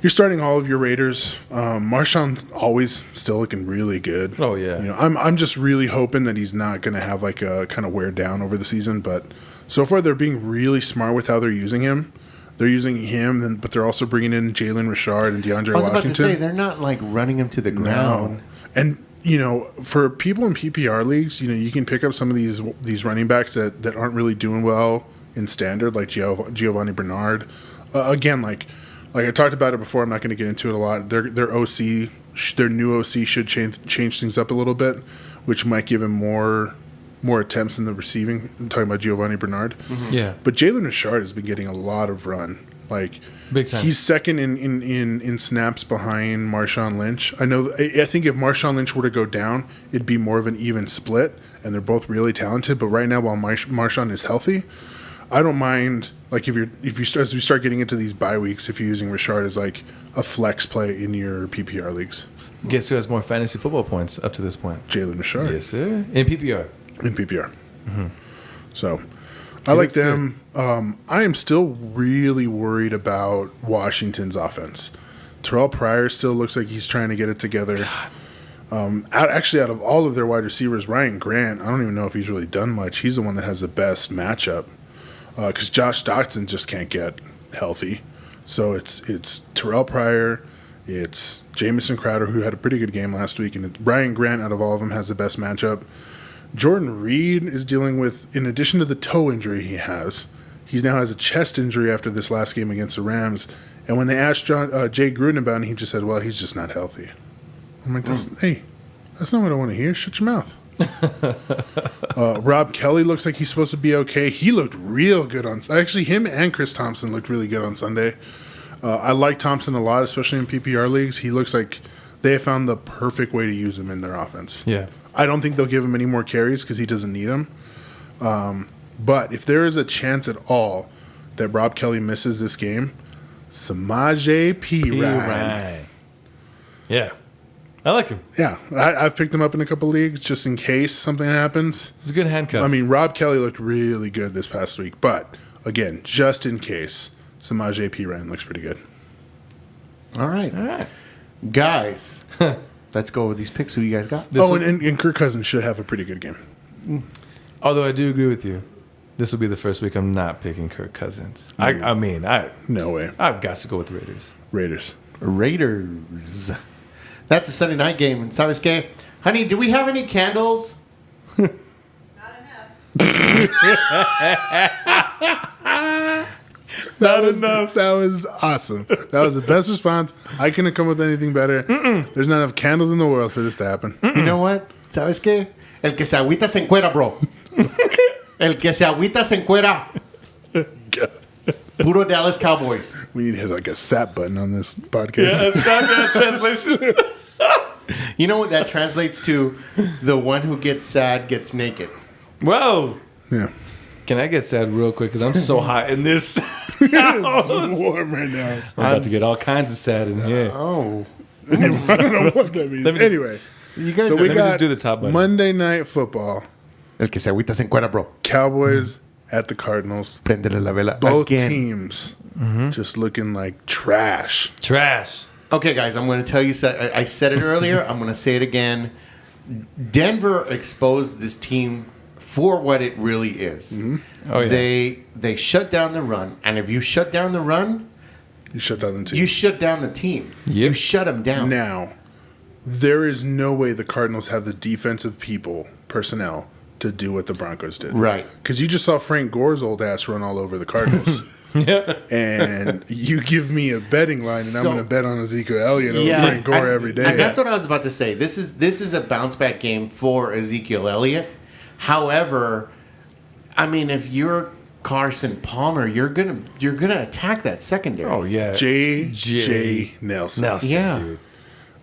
you're starting all of your Raiders. Marshawn's always still looking really good. Oh yeah. You know, I'm just really hoping that he's not going to have like a kind of wear down over the season. But so far they're being really smart with how they're using him. They're using him, but they're also bringing in Jalen Richard and DeAndre Washington. I was about to say they're not like running him to the ground. No. And you know, for people in PPR leagues, you know, you can pick up some of these running backs that aren't really doing well in standard, like Giovanni Bernard. Again, like I talked about it before, I'm not going to get into it a lot. Their new OC should change things up a little bit, which might give him more attempts in the receiving. I'm talking about Giovanni Bernard. Yeah. But Jalen Richard has been getting a lot of run. Like big time. He's second in snaps behind Marshawn Lynch. I think if Marshawn Lynch were to go down, it'd be more of an even split, and they're both really talented. But right now, while Marshawn is healthy, I don't mind. Like as we start getting into these bye weeks, if you're using Richard as like a flex play in your PPR leagues. Guess who has more fantasy football points up to this point? Jalen Richard. Yes, sir. In PPR. So I like them. I am still really worried about Washington's offense. Terrell Pryor still looks like he's trying to get it together. Out of all of their wide receivers, Ryan Grant, I don't even know if he's really done much. He's the one that has the best matchup because Josh Doctson just can't get healthy. So it's Terrell Pryor, it's Jamison Crowder, who had a pretty good game last week, and Ryan Grant out of all of them has the best matchup. Jordan Reed is dealing with, in addition to the toe injury he now has a chest injury after this last game against the Rams. And when they asked Jay Gruden about it, he just said, well, he's just not healthy. I'm like, hey, that's not what I want to hear. Shut your mouth. Rob Kelly looks like he's supposed to be okay. He looked real good actually, him and Chris Thompson looked really good on Sunday. I like Thompson a lot, especially in PPR leagues. He looks like they have found the perfect way to use him in their offense. Yeah. I don't think they'll give him any more carries because he doesn't need them. But if there is a chance at all that Rob Kelly misses this game, Samaje Perine. Yeah. I like him. Yeah. I've picked him up in a couple leagues just in case something happens. He's a good handcuff. I mean, Rob Kelly looked really good this past week. But, again, just in case, Samaje Perine looks pretty good. All right. Guys, let's go over these picks. Who you guys got? And Kirk Cousins should have a pretty good game. Although I do agree with you. This will be the first week I'm not picking Kirk Cousins. I mean, no way. I've got to go with the Raiders. Raiders. That's a Sunday night game. And Sabes que? Honey, do we have any candles? Not enough. Not enough. That was awesome. That was the best response. I couldn't come with anything better. There's not enough candles in the world for this to happen. You know what? ¿Sabes qué? El que se agüita se encuera, bro. El que se agüita se encuera. Puro Dallas Cowboys. We need to hit like a SAP button on this podcast. Yeah, stop that translation. You know what that translates to? The one who gets sad gets naked. Whoa. Yeah. Can I get sad real quick? Because I'm so hot in this It's warm right now. I'm about to get all kinds of sad in here. Oh. I don't know what that means. Anyway, You guys so are, we let me got just do the top button. Monday Night Football. El que se agüita se encuera, bro. Cowboys at the Cardinals. Prendele la vela Both again. teams just looking like trash. Trash. Okay, guys, I'm going to tell you. I said it earlier. I'm going to say it again. Denver exposed this team for what it really is. Oh, yeah. They shut down the run, and if you shut down the run, You shut down the team. you shut down the team. Yep. You shut them down. Now, there is no way the Cardinals have the defensive personnel, to do what the Broncos did. Right. Because you just saw Frank Gore's old ass run all over the Cardinals. Yeah. And you give me a betting line, and So- I'm going to bet on Ezekiel Elliott over Frank Gore every day. And that's what I was about to say. This is a bounce back game for Ezekiel Elliott. However, I mean, if you're Carson Palmer, you're gonna attack that secondary. Oh yeah. J.J. Nelson. Nelson, Yeah. dude.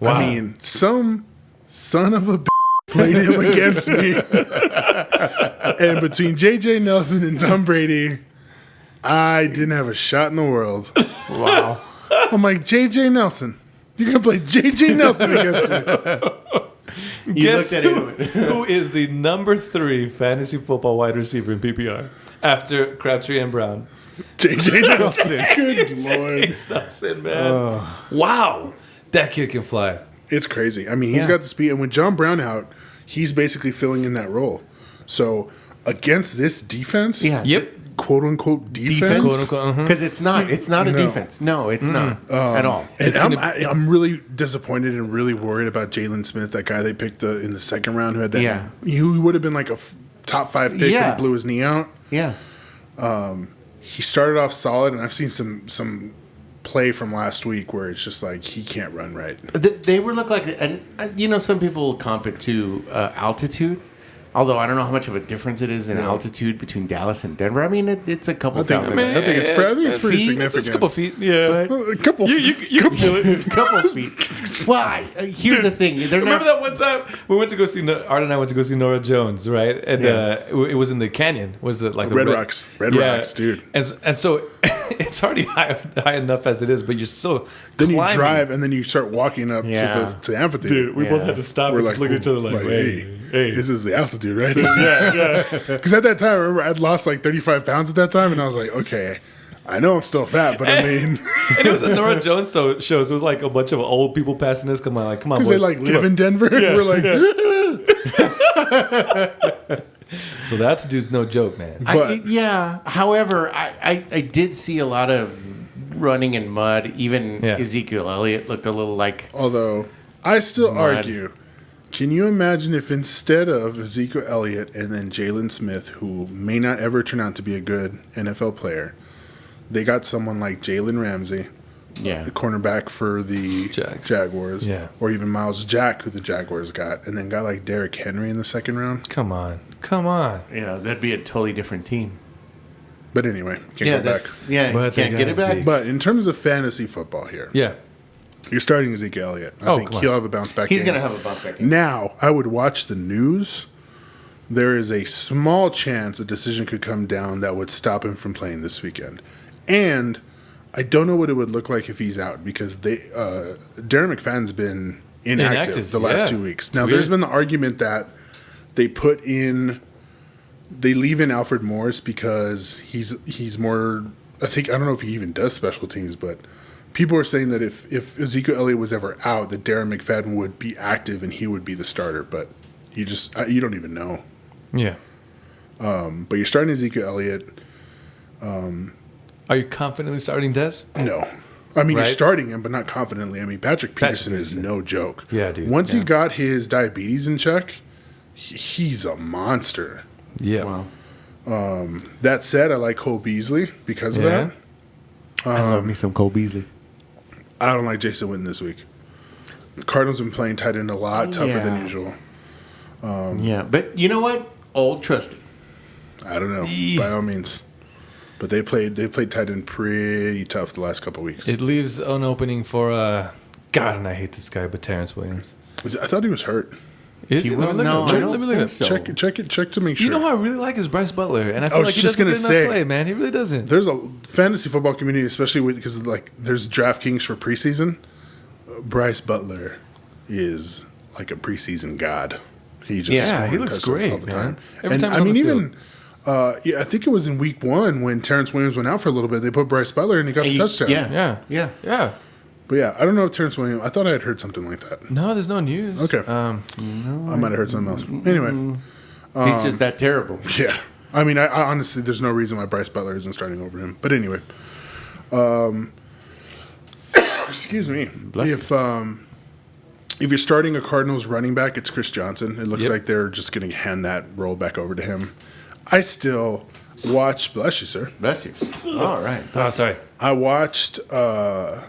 Wow. I mean, some son of a played him against me. And between J.J. Nelson and Tom Brady, I didn't have a shot in the world. Wow. I'm like, J.J. Nelson. You're going to play J.J. Nelson against me. You Guess looked at it. who is the number 3 fantasy football wide receiver in PPR after Crabtree and Brown? J.J. Nelson. Good Lord. Nelson, man. Wow. That kid can fly. It's crazy. I mean, he's got the speed. And with John Brown out, he's basically filling in that role. So against this defense, Yeah. Yep. quote unquote defense. Quote unquote. Because it's not a No. defense. No, it's not at all. And I'm really disappointed and really worried about Jalen Smith, that guy they picked in the second round who had that. Yeah. He would have been like a top 5 pick, Yeah. and he blew his knee out. Yeah. He started off solid, and I've seen some play from last week where it's just like he can't run right. They were look like, and some people comp it to altitude. Although I don't know how much of a difference it is in altitude between Dallas and Denver. I mean, it's a couple thousand. I think it's pretty feet? significant. It's a couple feet. Yeah. But A couple. You can feel it. couple feet. Well, here's the thing. They're Remember not. that one time we went to go see Art and I went to go see Nora Jones, right? And it was in the canyon. Was it like Red Rocks. Red Rocks, dude. And so it's already high enough as it is, but you're still Then you climbing. drive, and then you start walking up Yeah. to the amphitheater. Dude, we both Yeah. had to stop We're and just look at each other like, hey. This is the altitude, right? yeah. Because at that time, I remember I'd lost like 35 pounds at that time, and I was like, okay, I know I'm still fat, but I mean, And it was a Nora Jones show, so it was like a bunch of old people passing us. Come on, because boys. they like live in Denver, and we're like, So the altitude's no joke, man. However, I did see a lot of running in mud. Even Yeah. Ezekiel Elliott looked a little like. although I still Mud. argue. Can you imagine if instead of Ezekiel Elliott and then Jalen Smith, who may not ever turn out to be a good NFL player, they got someone like Jalen Ramsey, Yeah. the cornerback for the Jaguars, Yeah. or even Miles Jack, who the Jaguars got, and then got like Derrick Henry in the second round. Come on. Yeah, that'd be a totally different team. But anyway, can't go back. But they can't get got it back. Zeke. But in terms of fantasy football here, Yeah. you're starting Ezekiel Elliott. I Oh, think come on. he'll have a bounce back. He's game. gonna have a bounce back game. Now, I would watch the news. There is a small chance a decision could come down that would stop him from playing this weekend. And I don't know what it would look like if he's out, because Darren McFadden's been inactive the last 2 weeks. It's Now, weird. there's been the argument that they leave in Alfred Morris because he's more, I don't know if he even does special teams, but people are saying that if Ezekiel Elliott was ever out, that Darren McFadden would be active and he would be the starter, but you don't even know. Yeah. But you're starting Ezekiel Elliott. Are you confidently starting Des? No. I mean, Right? you're starting him, but not confidently. I mean, Patrick Peterson is no joke. Yeah, dude. Once he got his diabetes in check, he's a monster. Yeah. Wow. That said, I like Cole Beasley because of Yeah. that. I love me some Cole Beasley. I don't like Jason Witten this week. The Cardinals been playing tight end a lot tougher Yeah. than usual. Yeah, but you know what? Old trusty. I don't know, by all means. But they played tight end pretty tough the last couple weeks. It leaves an opening for God, and I hate this guy, but Terrence Williams. I thought he was hurt. Is He he? will? Let me look No, up. I don't Let me look think up. so. Check to make sure. You know who I really like is Bryce Butler, and I I feel was like he just doesn't gonna get say. enough play, man. He really doesn't. There's a fantasy football community, especially because like there's DraftKings for preseason. Bryce Butler is like a preseason god. He just Yeah, scoring he looks touchdowns great, all the man. time. Every And time he's I on mean, the even I think it was in week 1 when Terrence Williams went out for a little bit. They put Bryce Butler and he got the touchdown. Yeah. Yeah. But yeah, I don't know if Terrence Williams. I thought I had heard something like that. No, there's no news. Okay. I might have heard something else. Anyway, He's just that terrible. yeah. I mean, I honestly, there's no reason why Bryce Butler isn't starting over him. But anyway, excuse me. If you're starting a Cardinals running back, it's Chris Johnson. It looks Yep. like they're just going to hand that role back over to him. I still watch. Bless you, sir. Bless you. All right. Oh, sorry. I watched that.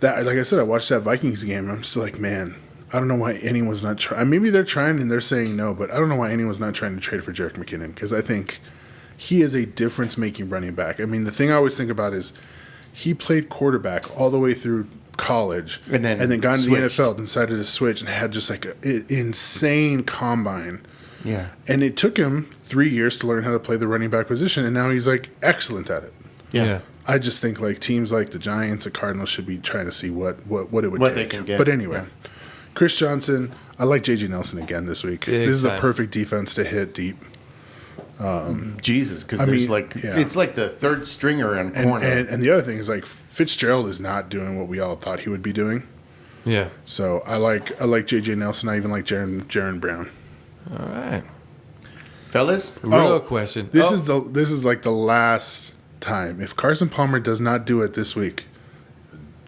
Like I said, I watched that Vikings game. I'm still like, man, I don't know why anyone's not trying. Maybe they're trying and they're saying no, but I don't know why anyone's not trying to trade for Jerick McKinnon, because I think he is a difference-making running back. I mean, the thing I always think about is he played quarterback all the way through college And then got into switched. the NFL, decided to switch, and had just like an insane combine. Yeah. And it took him 3 years to learn how to play the running back position, and now he's like excellent at it. Yeah. I just think like teams like the Giants, the Cardinals should be trying to see what it would What take. they can get. But anyway, Chris Johnson, I like J.J. Nelson again this week. Big This is a time. perfect defense to hit deep. Jesus, because I there's mean, yeah. it's like the third stringer on corner. And the other thing is like Fitzgerald is not doing what we all thought he would be doing. Yeah. So I like J.J. Nelson. I even like Jaron Brown. All right. Fellas, Real question. This is like the last time. If Carson Palmer does not do it this week,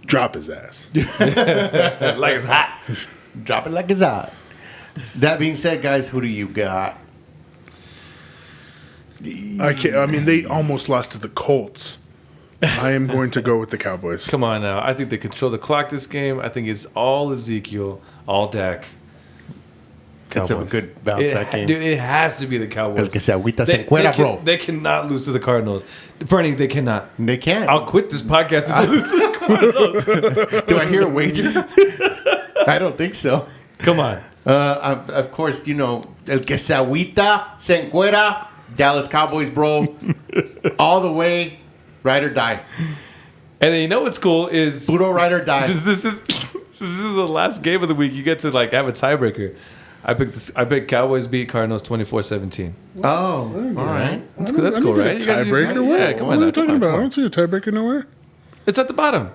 drop his ass. like it's hot. drop it like it's hot. That being said, guys, who do you got? I can't. I mean, they almost lost to the Colts. I am going to go with the Cowboys. Come on now. I think they control the clock this game. I think it's all Ezekiel, all Dak. It's a Cowboys. good bounce back game. Dude, it has to be the Cowboys. El que se agüita se encuera, bro. They cannot lose to the Cardinals. Fernie, they cannot. They can't. I'll quit this podcast if they lose to the Cardinals. Do I hear a wager? I don't think so. Come on. Of course, you know, el que se agüita se encuera. Dallas Cowboys, bro. All the way, ride or die. And then you know what's cool is Puro ride or die. since this is the last game of the week, you get to like have a tiebreaker. I picked Cowboys beat Cardinals 24-17. Oh, all right. That's cool. That's cool, right? You gotta do Tiebreaker? something. What? Yeah, come What on are now. you Come talking on, about? come I on. don't see a tiebreaker nowhere. It's at the bottom.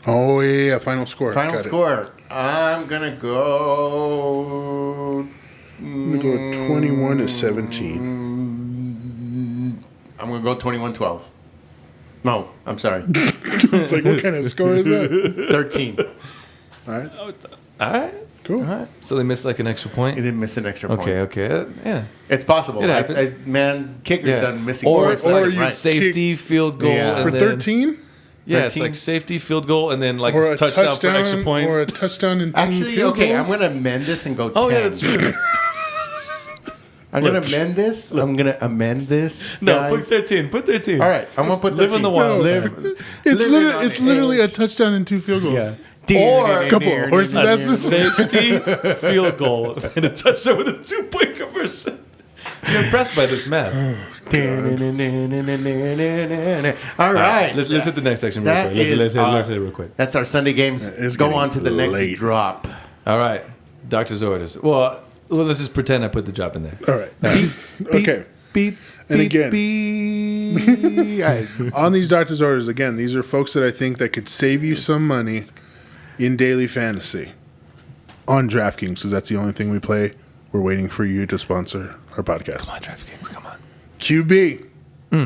Oh yeah, final score. Final Got it. score. I'm gonna go. I'm gonna go 21-17. I'm gonna go 21-12. No, I'm sorry. It's like, what kind of score is that? 13. All right, All right. cool. So they missed like an extra point. You didn't miss an extra point. Okay. Yeah. It's possible. It happens. Man, kickers Yeah. done missing Or points. left and you right. safety, field goal, Yeah. and For then, 13, Yeah, it's 13? like safety, field goal, and then like or a a touchdown for extra point. or a touchdown and 2 Actually, field okay, goals? I'm gonna amend this and go 10. Oh yeah, that's true. I'm gonna amend this. I'm gonna amend this. No, guys. put 13. Put 13. All right, I'm gonna put 13. Live in the wild Live- side. It's living on it's the literally a edge. touchdown and 2 field goals. Yeah. Or a couple of horses' A asses. safety, field goal, and a touchdown with a 2-point conversion. You're impressed by this math. All right. Let's hit the next section real That quick. is Let's hit it real quick. That's our Sunday games. It's Go getting on to the next late. drop. All right. Doctor's orders. Well, let's just pretend I put the drop in there. All right. Okay. Beep. And beep, again- beep. On these doctor's orders, again, these are folks that I think that could save you some money in daily fantasy on DraftKings, because that's the only thing we play. We're waiting for you to sponsor our podcast. Come on, DraftKings. Come on. QB,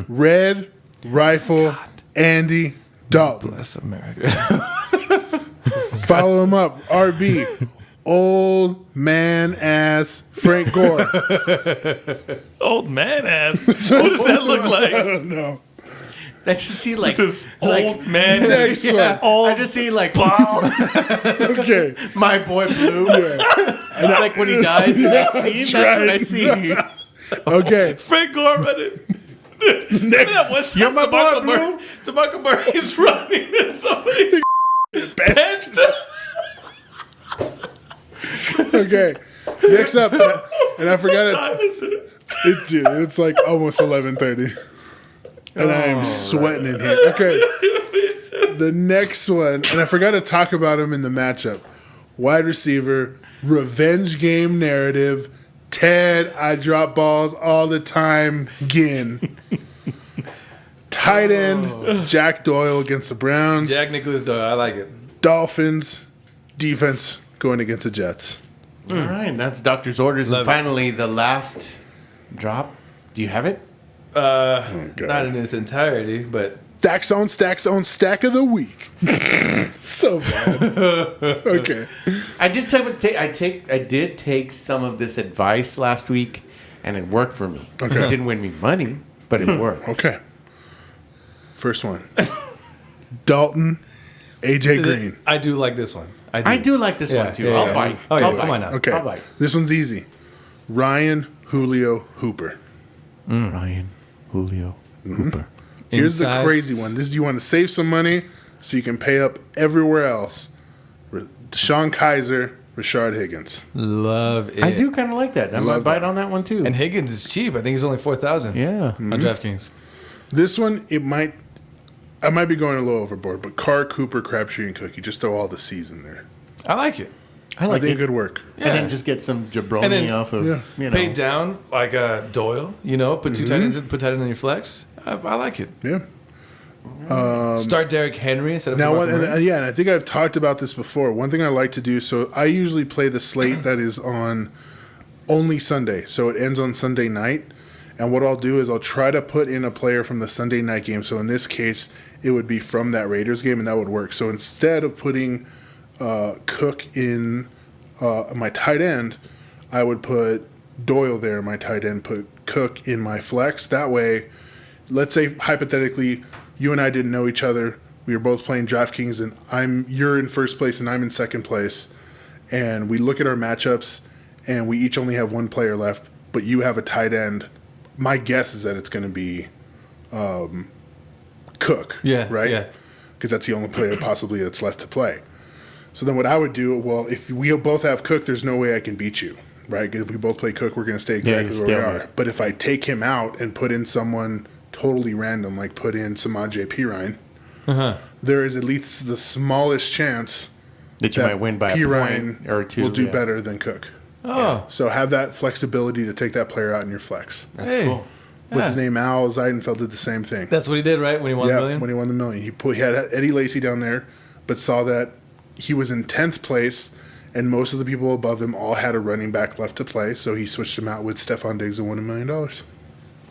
Red Rifle, Andy Dalton. Bless America. Follow him up, RB, Old Man Ass Frank Gore. Old man ass. What does that look I like? don't know. I just see like This like, old man. Next Yeah, one. I just see like Okay. my boy Blue. Yeah. And like when he dies in that scene, that's what I see. Okay. Frank Gore running. That one time You're my boy, DeMarco Blue. Murray- DeMarco Murray's running and somebody pants him. Okay. Next up, and I forgot What time is it? It's like almost 11:30, and I am sweating in here. Okay. The next one, and I forgot to talk about him in the matchup. Wide receiver, revenge game narrative. Ted, I drop balls all the time. Ginn. Tight end, Jack Doyle against the Browns. Jack Nicholas Doyle. I like it. Dolphins, defense going against the Jets. All right, that's doctor's orders. Love And it. finally, the last drop. Do you have it? Not in its entirety, but Stacks on stack of the week. So bad. Okay. I did take some of this advice last week, and it worked for me. Okay. It didn't win me money, but it worked. Okay. First one. Dalton, AJ Green. I do like this one. I do like this one too. I'll bite. Oh, yeah. I'll Come bite. on now. Okay. I'll bite. This one's easy. Ryan, Julio, Hooper. Ryan, Julio, Hooper. Here's Inside. the crazy one. This you want to save some money? so you can pay up everywhere else. Deshaun Kaiser, Rashard Higgins. Love it. I do kind of like that. I might Love bite that. on that one too. And Higgins is cheap. I think he's only 4,000. yeah. On DraftKings. This one, I might be going a little overboard, but Carr, Cooper, Crabtree, and Cook, you just throw all the C's in there. I like it. I I like think it. it could work. And then just get some jabroni And then- off of, Yeah. you know. Pay down like Doyle. Put two tight ends in, put tight end on your flex. I like it. Yeah. Start Derrick Henry instead of Now, DeMarco Murray. and I think I've talked about this before. One thing I like to do, so I usually play the slate that is on only Sunday, so it ends on Sunday night. And what I'll do is I'll try to put in a player from the Sunday night game. So in this case, it would be from that Raiders game, and that would work. So instead of putting Cook in my tight end, I would put Doyle there in my tight end, put Cook in my flex. That way, let's say hypothetically, you and I didn't know each other. We were both playing DraftKings, and you're in first place and I'm in second place. And we look at our matchups, and we each only have one player left, but you have a tight end. My guess is that it's going to be Cook. Yeah, Right? yeah. Because that's the only player possibly that's left to play. So then what I would do, well, if we both have Cook, there's no way I can beat you. Right? 'Cause if we both play Cook, we're going to stay exactly where we are. stalemate. But if I take him out and put in someone totally random, like put in Samaje Perine, there is at least the smallest chance that you that might win by a Perine point or two. will do yeah. better than Cook. Oh, So have that flexibility to take that player out in your flex. That's hey. cool. What's his name? Al Zeidenfeld did the same thing. That's what he did, right? When he won the million? When he won the million. He had Eddie Lacy down there, but saw that he was in 10th place, and most of the people above him all had a running back left to play, so he switched him out with Stephon Diggs and won $1 million.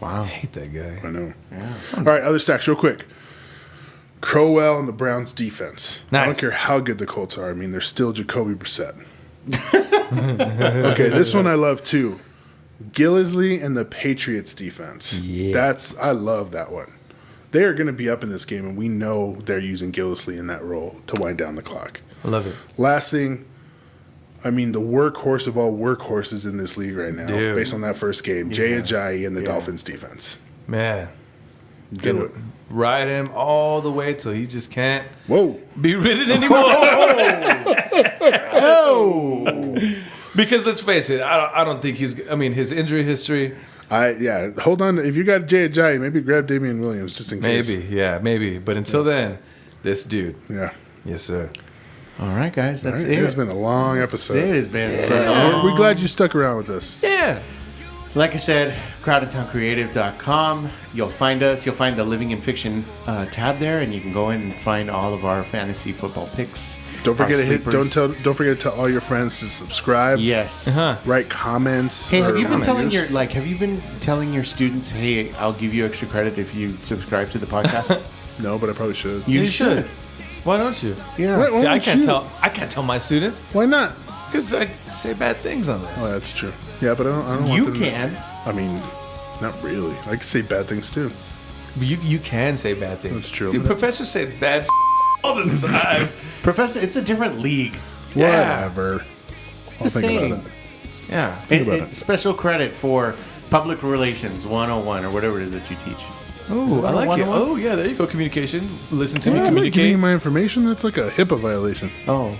Wow. I hate that guy. I know. All right, other stacks real quick. Crowell and the Browns defense. I don't Nice. care how good the Colts are. I mean, they're still Jacoby Brissett. Okay, this one I love too. Gillisley and the Patriots defense. Yeah. I love that one. They are going to be up in this game, and we know they're using Gillisley in that role to wind down the clock. I love it. Last thing, I mean, the workhorse of all workhorses in this league right now, Dude. based on that first game, Jay Ajayi and the Dolphins defense. Man. Do it. Ride him all the way till he just can't Whoa. be ridden anymore. Because let's face it, I don't think his injury history, Hold on. If you got Jay Ajayi, maybe grab Damian Williams just in case. maybe. But until then, this dude. Yeah. Yes, sir. All right, guys. That's All right, it. It's been a long episode. It has been. We're glad you stuck around with us. Yeah. Like I said, crowdedtowncreative.com. You'll find us. You'll find the Living in Fiction tab there, and you can go in and find all of our fantasy football picks. Don't forget our to hit. sleepers. Don't forget to tell all your friends to subscribe. Yes. Write comments. Hey, have or you been telling reviews. have you been telling your students, hey, I'll give you extra credit if you subscribe to the podcast? No, but I probably should. You should. Why don't you? Yeah. Why See, I don't can't you? tell my students Why not? because I say bad things on this. Oh, that's true. Yeah, but I don't want You them to- can. I mean, not really. I can say bad things too. You can say bad things. That's true. Dude, professors say bad all the time. Professor, it's a different league. Yeah. Whatever. I'll Just think saying. about it. Yeah. about it. Special credit for Public Relations 101 or whatever it is that you teach. Oh, I like it. 101? Oh, yeah, there you go. Communication. Listen to Yeah, me I'm not giving communicate. you my information. That's like a HIPAA violation. Oh.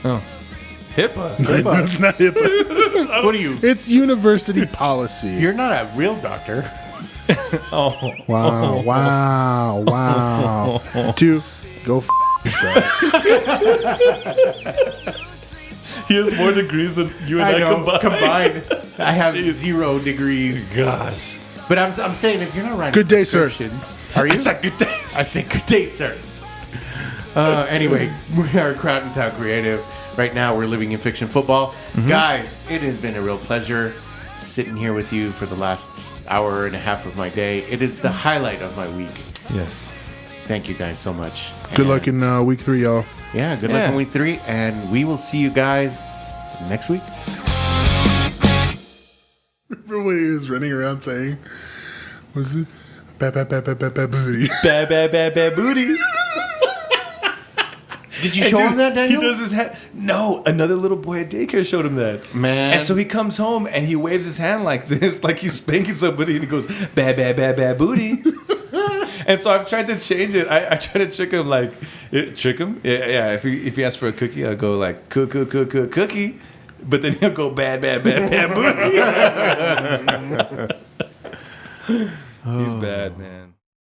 HIPAA. It's not HIPAA. What are you? It's university policy. You're not a real doctor. Oh. Wow, wow, wow. Two, go yourself. He has more degrees than you and I I, know. combined. I have 0 degrees. Gosh. But I'm saying is you're not writing Good day, sir. prescriptions. Are you? It's a good day. I say good day, sir. Anyway, we are Crowd and Town Creative. Right now, we're living in fiction football. Guys, it has been a real pleasure sitting here with you for the last hour and a half of my day. It is the highlight of my week. Yes. Thank you guys so much. Good luck in week 3, y'all. Yeah, good luck in week 3. And we will see you guys next week. Remember when he was running around saying, was it? Bad booty. Bad, bad, bad, bad booty. Did you show him that, Daniel? He does his hand. No, another little boy at daycare showed him that. Man. And so he comes home and he waves his hand like this, like he's spanking somebody, and he goes, bad, bad, bad, bad booty. And so I've tried to change it. I try to trick him trick him. Yeah. If he asks for a cookie, I'll go like cookie. But then he'll go bad booty. He's bad, man.